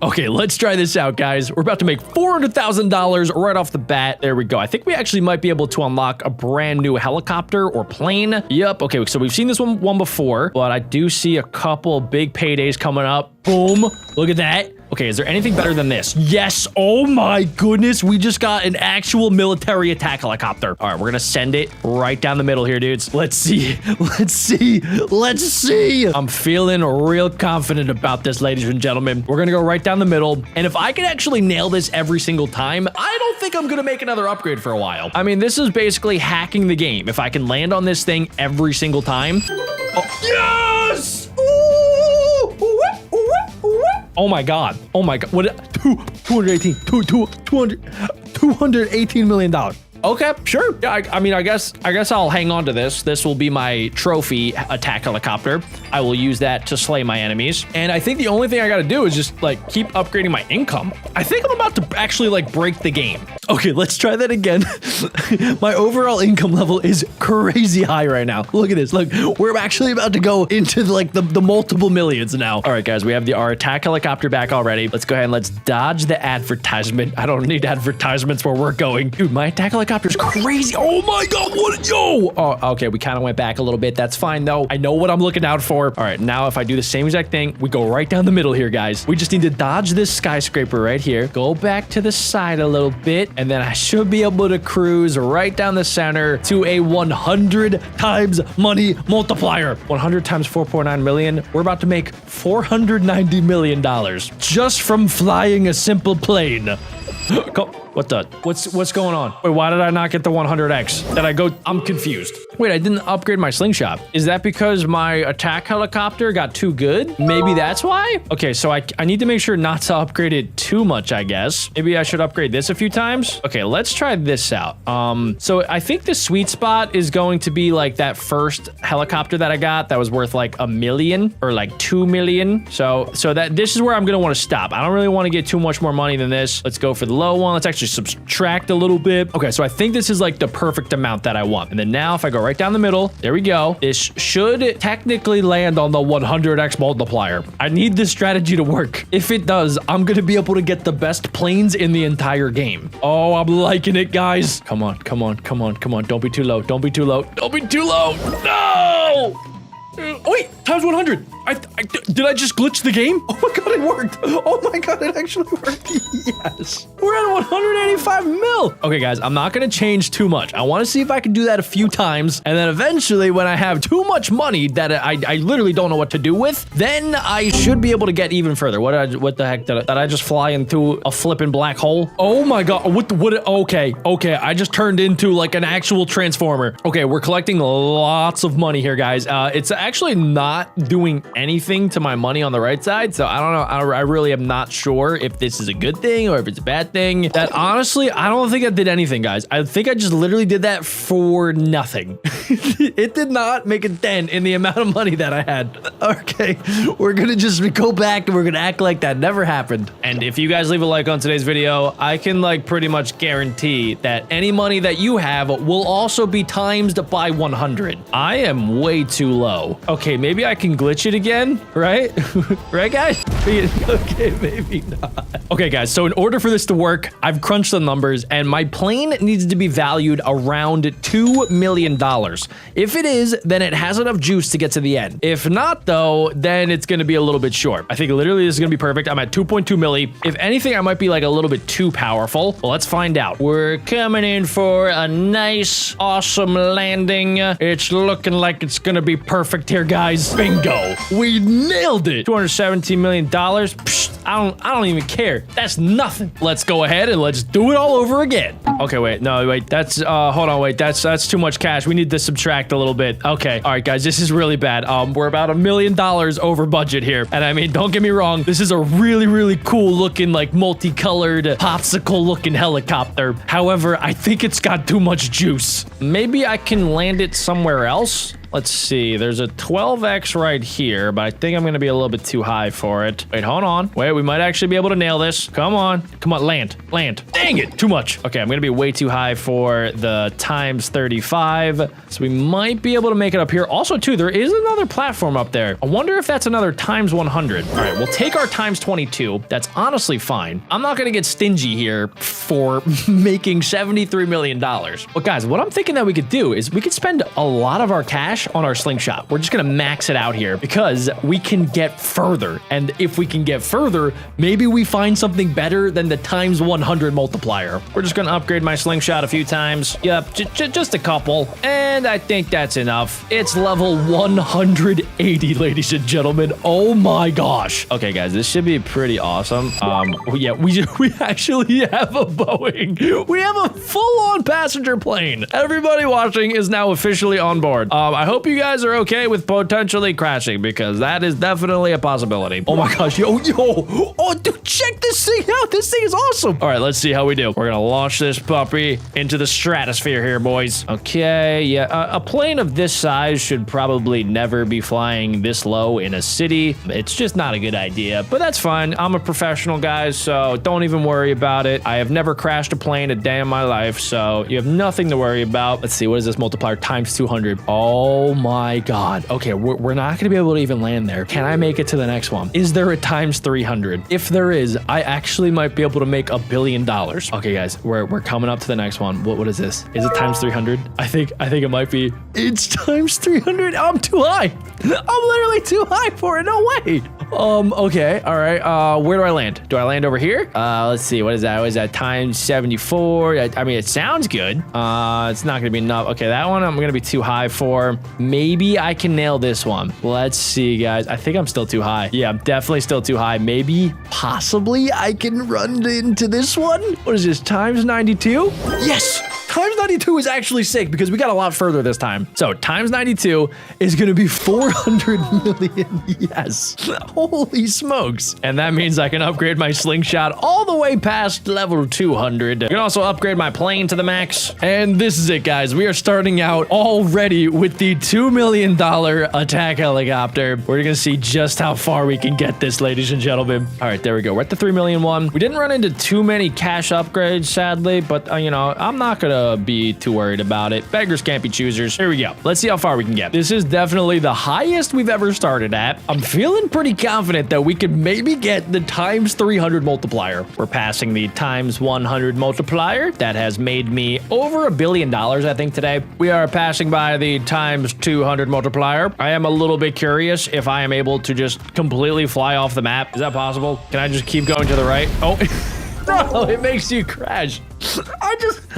Okay, let's try this out, guys. We're about to make $400,000 right off the bat. There we go. I think we actually might be able to unlock a brand new helicopter or plane. Yep. Okay, so we've seen this one before, but I do see a couple big paydays coming up. Boom. Look at that. Okay, is there anything better than this? Yes. Oh my goodness. We just got an actual military attack helicopter. All right, we're gonna send it right down the middle here, dudes. Let's see. Let's see. Let's see. I'm feeling real confident about this, ladies and gentlemen. We're gonna go right down the middle. And if I can actually nail this every single time, I don't think I'm gonna make another upgrade for a while. I mean, this is basically hacking the game. If I can land on this thing every single time. Oh, yes! Oh my god. Oh my god. What? $218 million. Okay, sure. Yeah, I mean, I guess I'll hang on to this. This will be my trophy attack helicopter. I will use that to slay my enemies. And I think the only thing I got to do is just like keep upgrading my income. I think I'm about to actually like break the game. Okay, let's try that again. My overall income level is crazy high right now. Look at this. Look, we're actually about to go into like the multiple millions now. All right, guys, we have our attack helicopter back already. Let's go ahead and let's dodge the advertisement. I don't need advertisements where we're going. Dude, my attack helicopter's crazy. Oh my god, what? Yo! Oh, okay, we kind of went back a little bit. That's fine though. I know what I'm looking out for. All right, now if I do the same exact thing, we go right down the middle here, guys. We just need to dodge this skyscraper right here. Go back to the side a little bit, and then I should be able to cruise right down the center to a 100 times money multiplier. 100 times 4.9 million. We're about to make $490 million just from flying a simple plane. What the? What's going on? Wait, why did I not get the 100x? Did I go? I'm confused. Wait, I didn't upgrade my slingshot. Is that because my attack helicopter got too good? Maybe that's why? Okay, so I need to make sure not to upgrade it too much, I guess. Maybe I should upgrade this a few times. Okay, let's try this out. So I think the sweet spot is going to be like that first helicopter that I got that was worth like $1 million or like 2 million. So that this is where I'm gonna want to stop. I don't really want to get too much more money than this. Let's go for the low one. Let's actually subtract a little bit. Okay, so I think this is like the perfect amount that I want. And then now if I go right down the middle, there we go. This should technically land on the 100x multiplier. I need this strategy to work. If it does, I'm gonna be able to get the best planes in the entire game. Oh, I'm liking it, guys. Come on, come on, come on, come on. Don't be too low. Don't be too low. Don't be too low. No! Oh, wait, times 100. Did I just glitch the game? Oh my god, it worked. Oh my god, it actually worked. Yes. We're at 185 mil. Okay, guys, I'm not going to change too much. I want to see if I can do that a few times. And then eventually, when I have too much money that I literally don't know what to do with, then I should be able to get even further. What the heck? Did I just fly into a flipping black hole? Oh my god. Okay. I just turned into like an actual transformer. Okay, we're collecting lots of money here, guys. It's actually not doing anything to my money on the right side, so I don't know. I really am not sure if this is a good thing or if it's a bad thing. That honestly, I don't think I did anything, guys. I think I just literally did that for nothing. It did not make a dent in the amount of money that I had. Okay, we're gonna just go back and we're gonna act like that never happened. And if you guys leave a like on today's video, I can like pretty much guarantee that any money that you have will also be times by 100. I am way too low. Okay, maybe I can glitch it again. again, right? Right, guys? Okay, maybe not. Okay, guys, so in order for this to work, I've crunched the numbers, and my plane needs to be valued around $2 million. If it is, then it has enough juice to get to the end. If not, though, then it's going to be a little bit short. I think literally this is going to be perfect. I'm at 2.2 milli. If anything, I might be like a little bit too powerful. Well, let's find out. We're coming in for a nice, awesome landing. It's looking like it's going to be perfect here, guys. Bingo. We nailed it. $217 million. Psh, I don't even care. That's nothing. Let's go ahead and let's do it all over again. Okay, wait. No, wait. That's, hold on, wait. That's too much cash. We need to subtract a little bit. Okay. All right, guys. This is really bad. We're about $1 million over budget here. And I mean, don't get me wrong. This is a really, really cool looking, like multicolored popsicle looking helicopter. However, I think it's got too much juice. Maybe I can land it somewhere else. Let's see. There's a 12x right here, but I think I'm going to be a little bit too high for it. Wait, hold on. Wait, we might actually be able to nail this. Come on. Come on, land. Land. Dang it. Too much. Okay, I'm going to be way too high for the times 35. So we might be able to make it up here. Also, too, there is another platform up there. I wonder if that's another times 100. All right, we'll take our times 22. That's honestly fine. I'm not going to get stingy here for making $73 million. But guys, what I'm thinking that we could do is we could spend a lot of our cash on our slingshot. We're just gonna max it out here because we can get further. And if we can get further, maybe we find something better than the times 100 multiplier. We're just gonna upgrade my slingshot a few times. Yep, just a couple. And I think that's enough. It's level 180, ladies and gentlemen. Oh my gosh. Okay, guys, this should be pretty awesome. Yeah, we actually have a Boeing. We have a full-on passenger plane. Everybody watching is now officially on board. I hope you guys are okay with potentially crashing because that is definitely a possibility. Oh my gosh, yo. Oh, dude, check this thing out. This thing is awesome. All right, let's see how we do. We're gonna launch this puppy into the stratosphere here, boys. Okay, yeah, a plane of this size should probably never be flying this low in a city. It's just not a good idea, but that's fine. I'm a professional, guys, so don't even worry about it. I have never crashed a plane a day in my life, so you have nothing to worry about. Let's see, what is this multiplier? Times 200. Oh my God. Okay, we're not gonna be able to even land there. Can I make it to the next one? Is there a times 300? If there is, I actually might be able to make $1 billion. Okay, guys, we're coming up to the next one. What is this? Is it times 300? I think it might be. It's times 300. I'm too high. I'm literally too high for it. No way. Okay. All right. Where do I land? Do I land over here? Let's see. What is that? What is that? Times 74. I mean, it sounds good. It's not gonna be enough. Okay, that one I'm gonna be too high for. Maybe I can nail this one. Let's see, guys. I think I'm still too high. Yeah, I'm definitely still too high. Maybe, possibly, I can run into this one. What is this? Times 92? Yes! Times 92 is actually sick because we got a lot further this time. So times 92 is going to be 400 million. Yes. Holy smokes. And that means I can upgrade my slingshot all the way past level 200. I can also upgrade my plane to the max. And this is it, guys. We are starting out already with the $2 million attack helicopter. We're going to see just how far we can get this, ladies and gentlemen. All right, there we go. We're at the 3 million one. We didn't run into too many cash upgrades, sadly, but you know, I'm not going to be too worried about it. Beggars can't be choosers. Here we go. Let's see how far we can get. This is definitely the highest we've ever started at. I'm feeling pretty confident that we could maybe get the times 300 multiplier. We're passing the times 100 multiplier. That has made me over $1 billion, I think, today. We are passing by the times 200 multiplier. I am a little bit curious if I am able to just completely fly off the map. Is that possible? Can I just keep going to the right? Oh, bro, it makes you crash.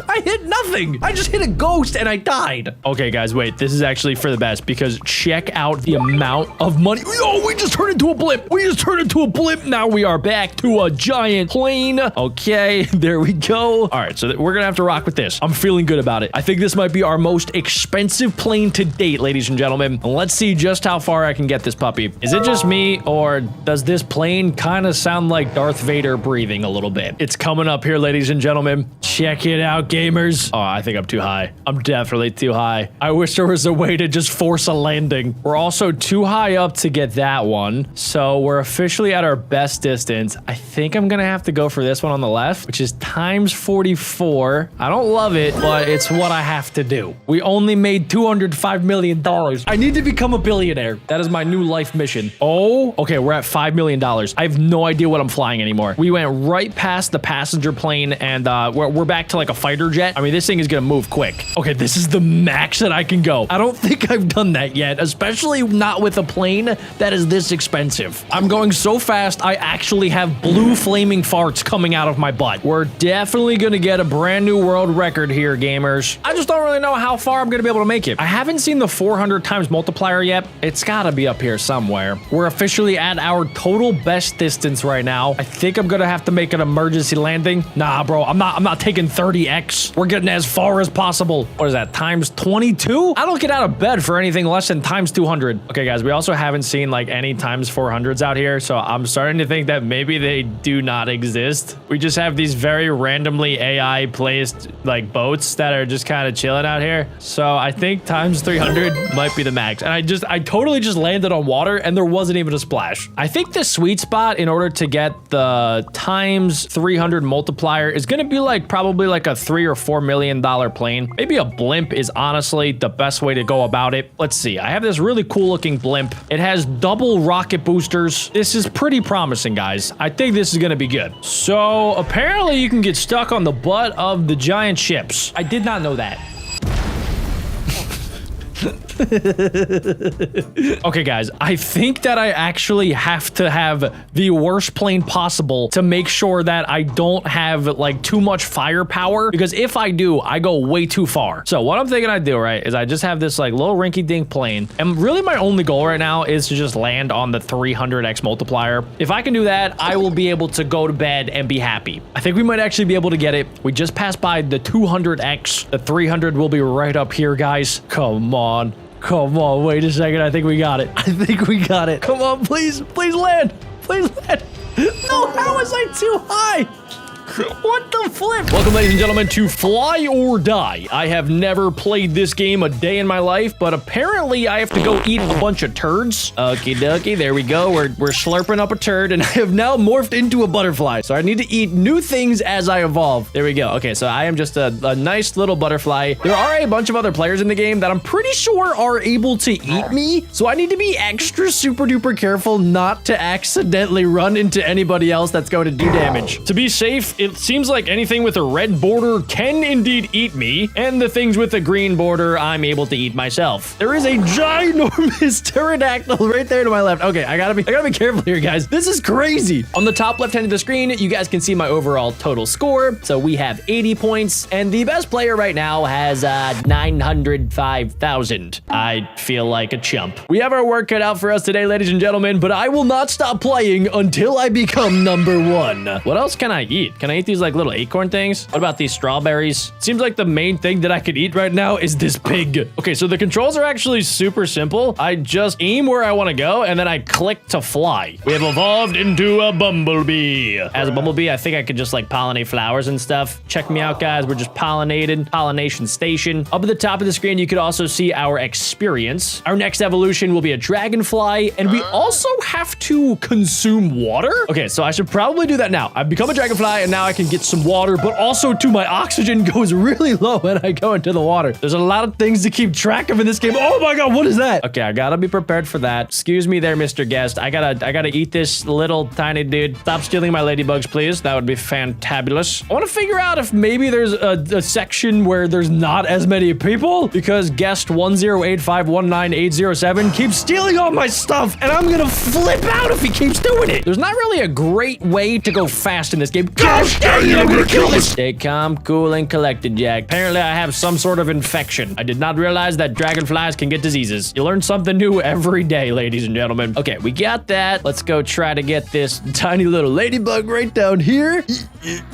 I hit nothing. I just hit a ghost and I died. Okay, guys, wait. This is actually for the best because check out the amount of money. Oh, we just turned into a blimp. We just turned into a blimp. Now we are back to a giant plane. Okay, there we go. All right, so we're going to have to rock with this. I'm feeling good about it. I think this might be our most expensive plane to date, ladies and gentlemen. And let's see just how far I can get this puppy. Is it just me or does this plane kind of sound like Darth Vader breathing a little bit? It's coming up here, ladies and gentlemen. Check it out, gamers. Oh, I think I'm too high. I'm definitely too high. I wish there was a way to just force a landing. We're also too high up to get that one. So we're officially at our best distance. I think I'm gonna have to go for this one on the left, which is times 44. I don't love it, but it's what I have to do. We only made $205 million. I need to become a billionaire. That is my new life mission. Oh, okay, we're at $5 million. I have no idea what I'm flying anymore. We went right past the passenger plane and we're back to like a fighter jet. I mean, this thing is gonna move quick. Okay, this is the max that I can go. I don't think I've done that yet, especially not with a plane that is this expensive. I'm going so fast, I actually have blue flaming farts coming out of my butt. We're definitely gonna get a brand new world record here, gamers. I just don't really know how far I'm gonna be able to make it. I haven't seen the 400 times multiplier yet. It's gotta be up here somewhere. We're officially at our total best distance right now. I think I'm gonna have to make an emergency landing. Nah, bro, I'm not taking 30x. We're getting as far as possible. What is that, times 22? I don't get out of bed for anything less than times 200. Okay, guys, we also haven't seen like any times 400s out here, so I'm starting to think that maybe they do not exist. We just have these very randomly AI placed like boats that are just kind of chilling out here. So I think times 300 might be the max. And I totally just landed on water and there wasn't even a splash. I think the sweet spot in order to get the times 300 multiplier is going to be like probably like a $3 or $4 million plane. Maybe a blimp is honestly the best way to go about it. Let's see. I have this really cool looking blimp. It has double rocket boosters. This is pretty promising, guys. I think this is going to be good. So apparently you can get stuck on the butt of the giant ships. I did not know that. Okay, guys, I think that I actually have to have the worst plane possible to make sure that I don't have like too much firepower, because if I do, I go way too far. So what I'm thinking I do, right, is I just have this like little rinky-dink plane, and really my only goal right now is to just land on the 300x multiplier. If I can do that, I will be able to go to bed and be happy. I think we might actually be able to get it. We just passed by the 200x. The 300 will be right up here, guys. Come on. Come on, wait a second. I think we got it. I think we got it. Come on, please. Please land. Please land. No, how was I too high? What the flip? Welcome, ladies and gentlemen, to Fly or Die. I have never played this game a day in my life, but apparently I have to go eat a bunch of turds. Okie dokie, there we go. We're slurping up a turd, and I have now morphed into a butterfly. So I need to eat new things as I evolve. There we go. Okay, so I am just a nice little butterfly. There are a bunch of other players in the game that I'm pretty sure are able to eat me. So I need to be extra super duper careful not to accidentally run into anybody else that's going to do damage. To be safe, it seems like anything with a red border can indeed eat me, and the things with a green border, I'm able to eat myself. There is a ginormous pterodactyl right there to my left. Okay, I gotta be careful here, guys. This is crazy. On the top left hand of the screen, you guys can see my overall total score. So we have 80 points, and the best player right now has 905,000. I feel like a chump. We have our work cut out for us today, ladies and gentlemen, but I will not stop playing until I become #1. What else can I eat? Can I eat these like little acorn things? What about these strawberries? Seems like the main thing that I could eat right now is this pig. Okay, so the controls are actually super simple. I just aim where I want to go, and then I click to fly. We have evolved into a bumblebee. As a bumblebee, I think I could just like pollinate flowers and stuff. Check me out, guys. We're just pollinating. Pollination station. Up at the top of the screen, you could also see our experience. Our next evolution will be a dragonfly, and we also have to consume water. Okay, so I should probably do that now. I've become a dragonfly, and now I can get some water, but also too, my oxygen goes really low when I go into the water. There's a lot of things to keep track of in this game. Oh my god, what is that? Okay, I gotta be prepared for that. Excuse me there, Mr. Guest. I gotta eat this little tiny dude. Stop stealing my ladybugs, please. That would be fantabulous. I want to figure out if maybe there's a section where there's not as many people, because guest 108519807 keeps stealing all my stuff, and I'm gonna flip out if he keeps doing it. There's not really a great way to go fast in this game. Gosh dang it, I'm gonna kill this! Stay calm, cool, and collected, Jack. Apparently, I have some sort of infection. I did not realize that dragonflies can get diseases. You learn something new every day, ladies and gentlemen. Okay, we got that. Let's go try to get this tiny little ladybug right down here.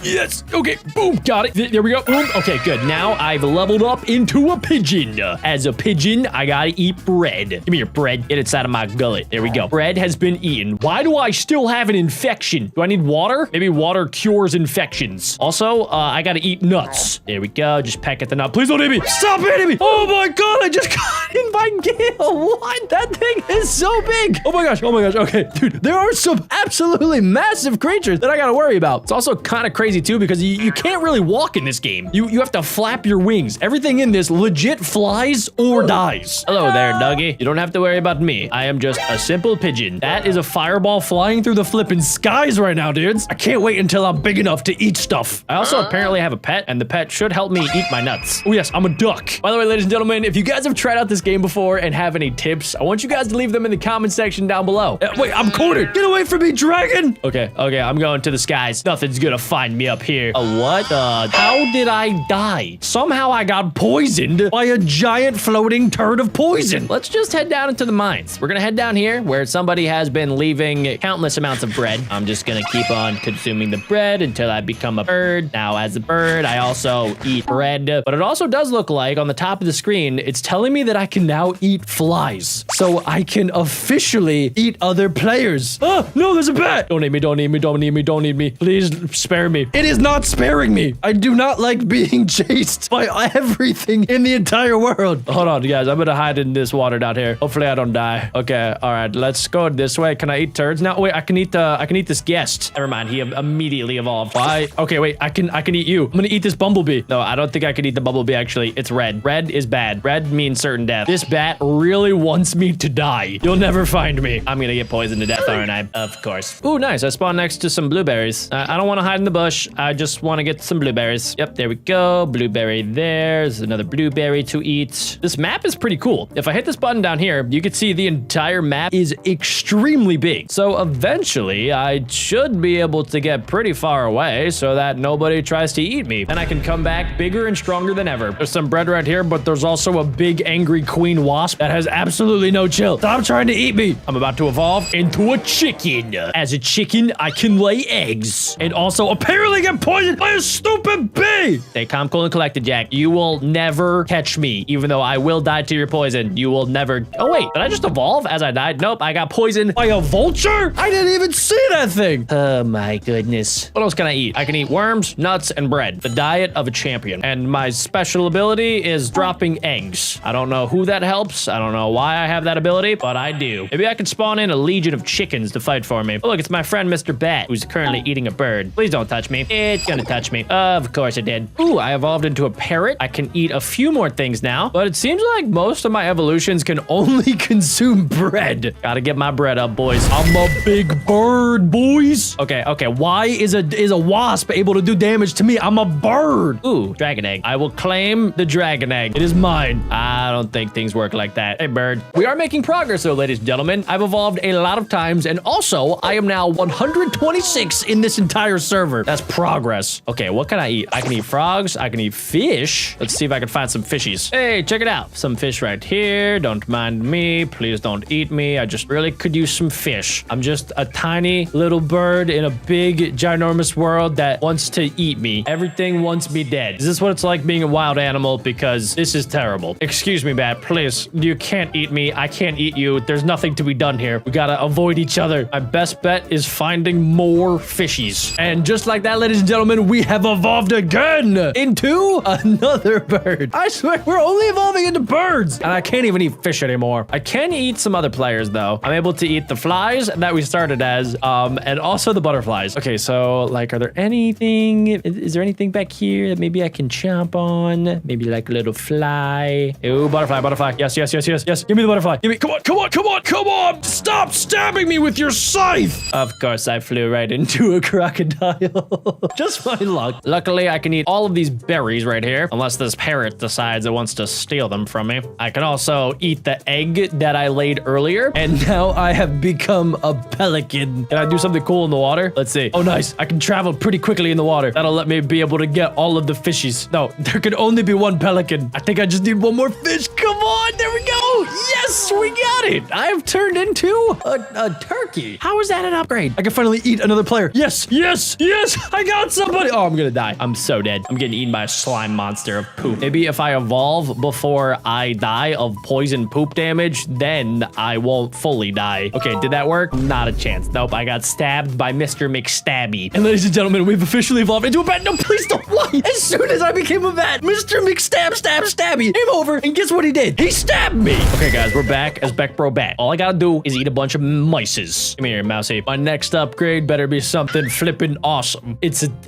Yes. Okay. Boom. Got it. There we go. Boom. Okay, good. Now I've leveled up into a pigeon. As a pigeon, I gotta eat bread. Give me your bread. Get inside of my gullet. There we go. Bread has been eaten. Why do I still have an infection? Do I need water? Maybe water cures infections. Also, I gotta eat nuts. There we go. Just peck at the nut. Please don't hit me. Stop hitting me. Oh my god, I just got in my gill. What? That thing is so big. Oh my gosh. Oh my gosh. Okay, dude, there are some absolutely massive creatures that I gotta worry about. It's also kind of crazy too because you can't really walk in this game. You have to flap your wings. Everything in this legit flies or dies. Hello there, Dougie. You don't have to worry about me. I am just a simple pigeon. That is a fireball flying through the flipping skies right now, dudes. I can't wait until I'm big enough to eat stuff. I also apparently have a pet, and the pet should help me eat my nuts. Oh yes, I'm a duck. By the way, ladies and gentlemen, if you guys have tried out this game before and have any tips, I want you guys to leave them in the comment section down below. Wait, I'm cornered. Get away from me, dragon. Okay, I'm going to the skies. Nothing's gonna find me up here. What the? How did I die? Somehow I got poisoned by a giant floating turd of poison. Let's just head down into the mines. We're gonna head down here where somebody has been leaving countless amounts of bread. I'm just gonna keep on consuming the bread until I become a bird. Now, as a bird, I also eat bread, but it also does look like on the top of the screen, it's telling me that I can now eat flies. So I can officially eat other players. Oh, no, there's a bat. Don't eat me, don't eat me, don't eat me, don't eat me. Please spare me. It is not sparing me. I do not like being chased by everything in the entire world. Hold on, guys. I'm gonna hide in this water down here. Hopefully I don't die. Okay, all right. Let's go this way. Can I eat turds now? Wait, I can eat this guest. Never mind. He immediately evolved. Why? Okay, wait. I can eat you. I'm gonna eat this bumblebee. No, I don't think I can eat the bumblebee. Actually, it's red. Red is bad. Red means certain death. This bat really wants me to die. You'll never find me. I'm gonna get poisoned to death, aren't I? Of course. Ooh, nice. I spawned next to some blueberries. I don't want to hide in the bush. I just want to get some blueberries. Yep, there we go. Blueberry there. There's another blueberry to eat. This map is pretty cool. If I hit this button down here, you can see the entire map is extremely big. So eventually, I should be able to get pretty far away so that nobody tries to eat me. And I can come back bigger and stronger than ever. There's some bread right here, but there's also a big angry queen wasp that has absolutely no chill. Stop trying to eat me. I'm about to evolve into a chicken. As a chicken, I can lay eggs and also apparently get poisoned by a stupid bee. Stay calm, cool, and collected, Jack. You will never catch me, even though I will die to your poison. You will never. Oh, wait. Did I just evolve as I died? Nope. I got poisoned by a vulture. I didn't even see that thing. Oh, my goodness. What else can I eat? I can eat worms, nuts, and bread. The diet of a champion. And my special ability is dropping eggs. I don't know who that helps. I don't know why I have that ability, but I do. Maybe I can spawn in a legion of chickens to fight for me. Oh, look, it's my friend Mr. Bat, who's currently eating a bird. Please don't touch me. It's gonna touch me. Of course it did. Ooh, I evolved into a parrot. I can eat a few more things now, but it seems like most of my evolutions can only consume bread. Gotta get my bread up, boys. I'm a big bird, boys. Okay. Why is a wasp able to do damage to me? I'm a bird. Ooh, dragon egg. I will claim the dragon egg. It is mine. I don't think things work like that. Hey, bird. We are making progress, though, ladies and gentlemen. I've evolved a lot of times, and also, I am now 126 in this entire server. That's progress. Okay, what can I eat? I can eat frogs. I can eat fish. Let's see if I can find some fishies. Hey, check it out. Some fish right here. Don't mind me. Please don't eat me. I just really could use some fish. I'm just a tiny little bird in a big, ginormous world that wants to eat me. Everything wants me dead. Is this what it's like being a wild animal? Because this is terrible. Excuse me, Bat. Please. You can't eat me. I can't eat you. There's nothing to be done here. We gotta avoid each other. My best bet is finding more fishies. And just like that, ladies and gentlemen, we have evolved again into another bird. I swear, we're only evolving into birds. And I can't even eat fish anymore. I can eat some other players, though. I'm able to eat the flies that we started as, and also the butterflies. Okay, so, like, are there anything... Is there anything back here that maybe I can chomp on? Maybe, like, a little fly. Ooh, butterfly. Yes. Give me the butterfly. Give me... Come on! Stop stabbing me with your scythe! Of course, I flew right into a crocodile. Just my luck. Luckily, I can eat all of these berries right here, unless this parrot decides it wants to steal them from me. I can also eat the egg that I laid earlier, and now I have become a pelican. Can I do something cool in the water? Let's see. Oh, nice. I can travel pretty quickly in the water. That'll let me be able to get all of the fishies. No, there can only be one pelican. I think I just need one more fish. Come on, there we go. Yes, we got it. I've turned into a turkey. How is that an upgrade? I can finally eat another player. Yes, yes, yes. I got somebody. Oh, I'm gonna die. I'm so dead. I'm getting eaten by a slime monster of poop. Maybe if I evolve before I die of poison poop damage, then I won't fully die. Okay, did that work? Not a chance. Nope, I got stabbed by Mr. McStabby. And ladies and gentlemen, we've officially evolved into a bat. No, please don't. Why? As soon as I became a bat, Mr. McStabby came over, and guess what he did? He stabbed me. Okay, guys, we're back as BeckBroJack. All I gotta do is eat a bunch of mices. Come here, mousey. My next upgrade better be something flippin' awesome.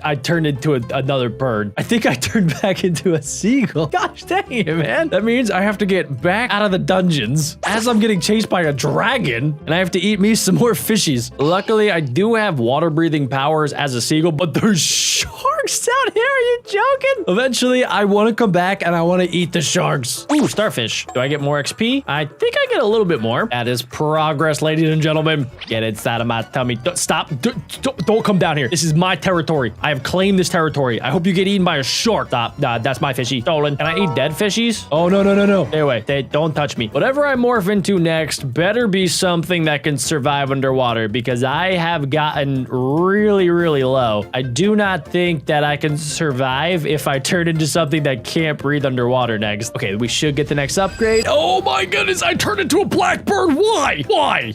I turned into another bird. I think I turned back into a seagull. Gosh dang it, man. That means I have to get back out of the dungeons as I'm getting chased by a dragon, and I have to eat me some more fishies. Luckily, I do have water-breathing powers as a seagull, but there's sharks down here. Are you joking? Eventually, I want to come back, and I want to eat the sharks. Ooh, starfish. Do I get more XP? I think I get a little bit more. That is progress, ladies and gentlemen. Get inside of my tummy. Stop. Don't come down here. This is my territory. I have claimed this territory. I hope you get eaten by a shark. Stop. That's my fishy. Stolen. Can I eat dead fishies? Oh, no. Stay away. Don't touch me. Whatever I morph into next better be something that can survive underwater, because I have gotten really, really low. I do not think that I can survive if I turn into something that can't breathe underwater next. Okay, we should get the next upgrade. Oh my goodness, I turned into a blackbird. Why?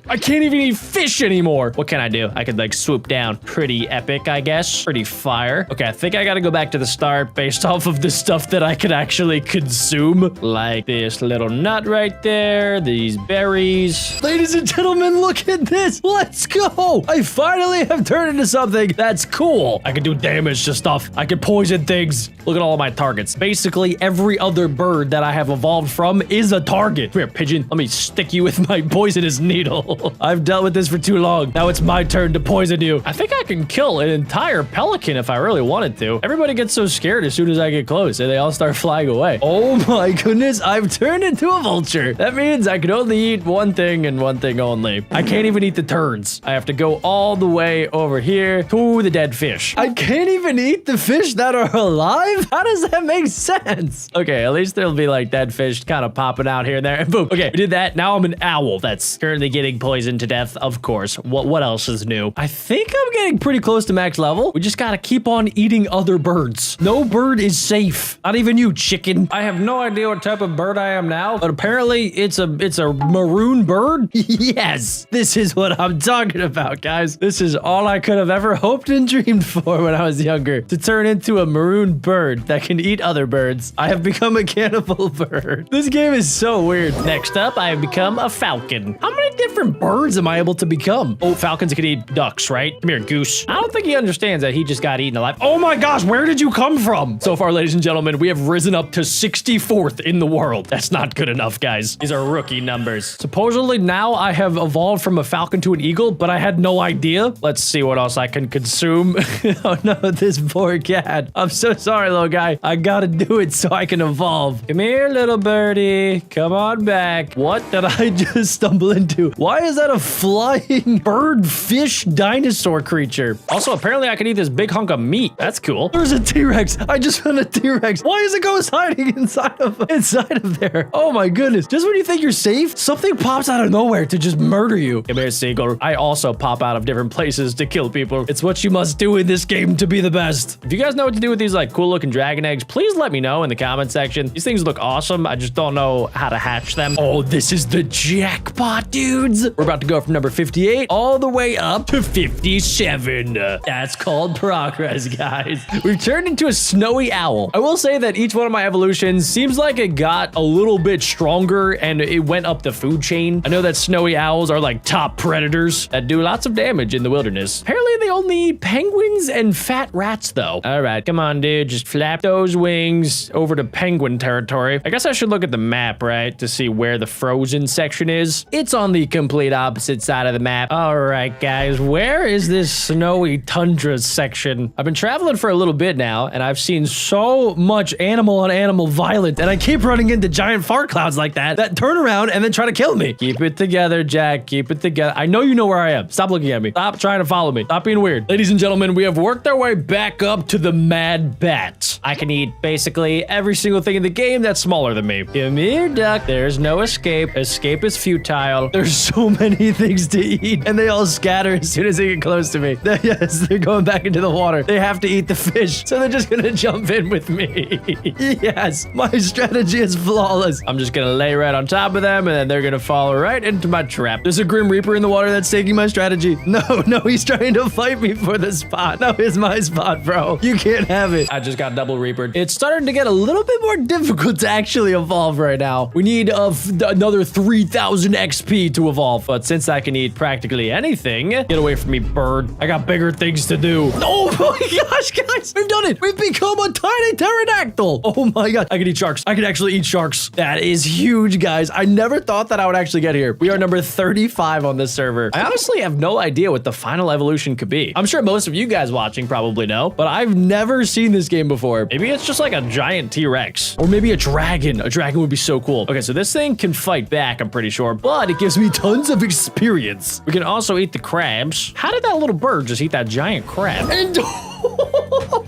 I can't even eat fish anymore. What can I do? I could like swoop down. Pretty epic, I guess. Pretty fire. Okay, I think I gotta go back to the start based off of the stuff that I could actually consume. Like this little nut right there, these berries. Ladies and gentlemen, look at this. Let's go. I finally have turned into something that's cool. I can do damage to stuff. I can poison things. Look at all of my targets. Basically, every other bird that I have evolved from is a target. Come here, pigeon. Let me stick you with my poisonous needle. I've dealt with this for too long. Now it's my turn to poison you. I think I can kill an entire pelican if I really wanted to. Everybody gets so scared as soon as I get close, and they all start flying away. Oh my goodness, I've turned into a vulture. That means I can only eat one thing and one thing only. I can't even eat the turds. I have to go all the way over here to the dead fish. I can't even eat the fish that are alive? How does that make sense? Okay, at least there'll be like dead fish kind of popping out here and there. And boom. Okay, we did that. Now I'm an owl that's currently getting poisoned to death, of course. What else is new? I think I'm getting pretty close to max level. We just gotta keep on eating other birds. No bird is safe. Not even you, chicken. I have no idea what type of bird I am now, but apparently it's a maroon bird. Yes, this is what I'm talking about, guys. This is all I could have ever hoped and dreamed for when I was younger, to turn into a maroon bird that can eat other birds. I have become a cannibal bird. This game is so weird. Next up, I have become a falcon. How many different birds am I able to become? Oh, falcons can eat ducks, right? Come here, goose. I don't think he understands that he just got eaten alive. Oh my gosh, where did you come from? So far, ladies and gentlemen, we have risen up to 64th in the world. That's not good enough, guys. These are rookie numbers. Supposedly now I have evolved from a falcon to an eagle, but I had no idea. Let's see what else I can consume. Oh no, this poor cat. I'm so sorry, little guy. I gotta do it so I can evolve. Come here, little birdie. Come on back. What did I just stumble into? Why is that a flying bird, fish, dinosaur creature? Also, apparently I can eat this big hunk of meat. That's cool. There's a T-Rex. I just found a T-Rex. Why is it ghost hiding inside of there? Oh my goodness. Just when you think you're safe, something pops out of nowhere to just murder you. Come here, Seagull. I also pop out of different places to kill people. It's what you must do in this game to be the best. If you guys know what to do with these like cool looking dragon eggs, please let me know in the comment section. These things look awesome. I just don't know how to hatch them. Oh, this is the jackpot, dudes. We're about to go from number 58 all the way up to 57. That's called progress, guys. We've turned into a snowy owl. I will say that each one of my evolutions seems like it got a little bit stronger and it went up the food chain. I know that snowy owls are like top predators that do lots of damage in the wilderness. Apparently they only eat penguins and fat rats though. All right, come on, dude. Just flap those wings over to penguin territory. I guess I should look at the map, right? To see where the frozen section is. It's on the complete opposite side of the map. All right, guys, where is this snowy tundra section? I've been traveling for a little bit now and I've seen so much animal on animal violence and I keep running into giant fart clouds like that turn around and then try to kill me. Keep it together, Jack. Keep it together. I know you know where I am. Stop looking at me. Stop trying to follow me. Stop being weird. Ladies and gentlemen, we have worked our way back up to the mad bat. I can eat basically every single thing in the game that's smaller than me. Come here, duck. There's no escape. Escape is futile. There's so many things to eat, and they all scatter as soon as they get close to me. Yes, they're going back into the water. They have to eat the fish, so they're just gonna jump in with me. Yes, my strategy is flawless. I'm just gonna lay right on top of them, and then they're gonna fall right into my trap. There's a Grim Reaper in the water that's taking my strategy. No, he's trying to fight me for the spot. No, it's my spot, bro. You can't have it. I just got double Reapered. It's starting to get a little bit more difficult to actually evolve right now. We need another 3,000 XP to evolve, but since I can eat practically anything, get away from me, bird. I got bigger things to do. Oh my gosh, guys, we've done it. We've become a tiny pterodactyl. Oh my god, I can eat sharks. I can actually eat sharks. That is huge, guys. I never thought that I would actually get here. We are number 35 on this server. I honestly have no idea what the final evolution could be. I'm sure most of you guys watching probably know, but I've never seen this game before. Maybe it's just like a giant T-Rex, or maybe a dragon. A dragon would be so cool. Okay, so this thing can fight back, I'm pretty sure, but it gives me tons of experience. We can also eat the crabs. How did that little bird just eat that giant crab? And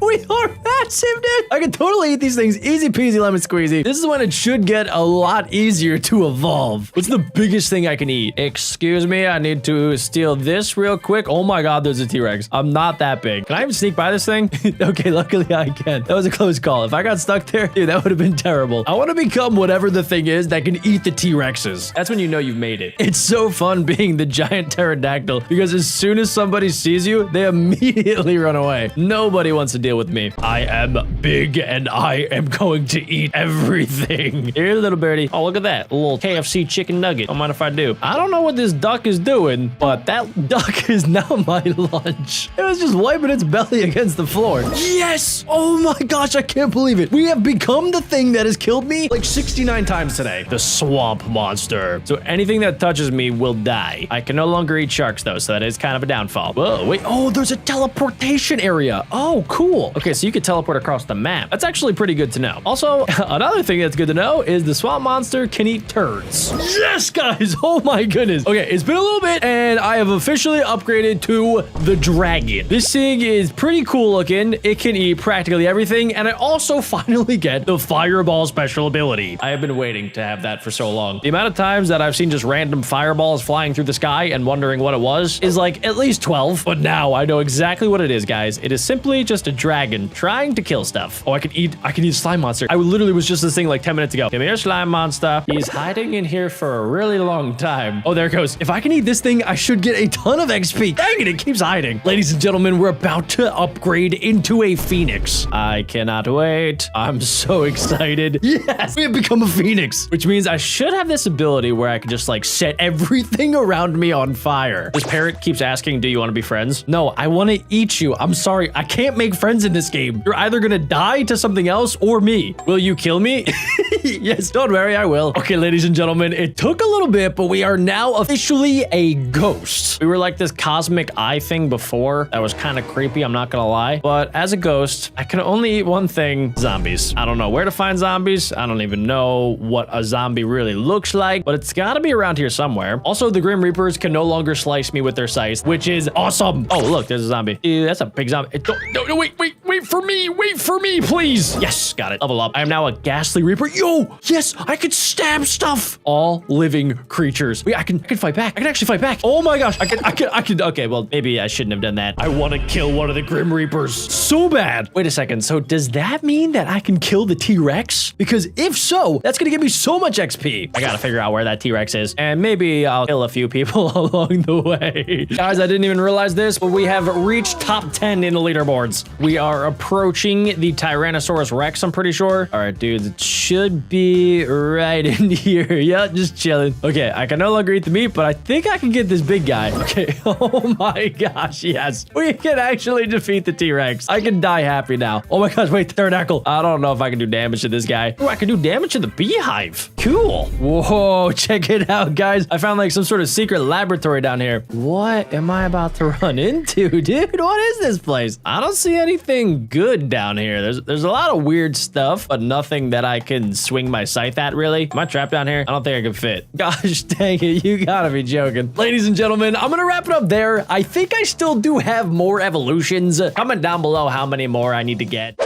we are massive, dude. I can totally eat these things. Easy peasy lemon squeezy. This is when it should get a lot easier to evolve. What's the biggest thing I can eat? Excuse me, I need to steal this real quick. Oh my god, there's a T-Rex. I'm not that big. Can I even sneak by this thing? Okay, luckily I can. That was a close call. If I got stuck there, dude, that would have been terrible. I want to become whatever the thing is that can eat the T-Rexes. That's when you know you've made it. It's so fun being the giant pterodactyl because as soon as somebody sees you, they immediately run away. Nobody wants to deal with me. I am big and I am going to eat everything. Here, little birdie. Oh, look at that. A little KFC chicken nugget. Don't mind if I do. I don't know what this duck is doing, but that duck is now my lunch. It was just wiping its belly against the floor. Yes! Oh my gosh, I can't believe it. We have become the thing that has killed me like 69 times today. The swamp monster. So anything that touches me will die. I can no longer eat sharks though, so that is kind of a downfall. Whoa, wait. Oh, there's a teleportation area. Oh, cool. Okay, so you could teleport across the map. That's actually pretty good to know. Also, another thing that's good to know is the swamp monster can eat turds. Yes, guys. Oh my goodness. Okay, it's been a little bit and I have officially upgraded to the dragon. This thing is pretty cool looking. It can eat practically everything. And I also finally get the fireball special ability. I have been waiting to have that for so long. The amount of times that I've seen just random fireballs flying through the sky and wondering what it was is like at least 12. But now I know exactly what it is, guys. It is simply just a dragon trying to kill stuff. Oh, I can eat a slime monster. I literally was just this thing like 10 minutes ago. Come here, slime monster. He's hiding in here for a really long time. Oh, there it goes. If I can eat this thing, I should get a ton of XP. Dang it, it keeps hiding. Ladies and gentlemen, we're about to upgrade into a phoenix. I cannot wait. I'm so excited. Yes, we have become a phoenix, which means I should have this ability where I can just like set everything around me on fire. This parrot keeps asking, do you want to be friends? No, I want to eat you. I'm sorry. I can't make friends in this game. You're either gonna die to something else or me. Will you kill me? Yes, don't worry, I will. Okay, ladies and gentlemen, it took a little bit, but we are now officially a ghost. We were like this cosmic eye thing before. That was kind of creepy, I'm not gonna lie. But as a ghost, I can only eat one thing, zombies. I don't know where to find zombies. I don't even know what a zombie really looks like, but it's gotta be around here somewhere. Also, the Grim Reapers can no longer slice me with their scythe, which is awesome. Oh, look, there's a zombie. Ew, that's a big zombie. No, wait for me, please. Yes, got it. Level up. I am now a ghastly reaper. Yo, yes, I can stab stuff. All living creatures. Wait, I can fight back. I can actually fight back. Oh my gosh, I can. Okay, well, maybe I shouldn't have done that. I want to kill one of the Grim Reapers so bad. Wait a second. So does that mean that I can kill the T-Rex? Because if so, that's going to give me so much XP. I got to figure out where that T-Rex is. And maybe I'll kill a few people along the way. Guys, I didn't even realize this, but we have reached top 10 in the leaderboards. We are approaching the Tyrannosaurus Rex, I'm pretty sure. All right, dude, it should be right in here. Yeah, just chilling. Okay, I can no longer eat the meat, but I think I can get this big guy. Okay, oh my gosh, yes. We can actually defeat the T-Rex. I can die happy now. Oh my gosh, wait, pterodactyl. I don't know if I can do damage to this guy. Oh, I can do damage to the beehive. Cool. Whoa, check it out, guys. I found like some sort of secret laboratory down here. What am I about to run into, dude? What is this place? I don't see anything good down here. There's a lot of weird stuff, but nothing that I can swing my scythe at, really. Am I trapped down here? I don't think I can fit. Gosh dang it, you gotta be joking. Ladies and gentlemen, I'm gonna wrap it up there. I think I still do have more evolutions. Comment down below how many more I need to get.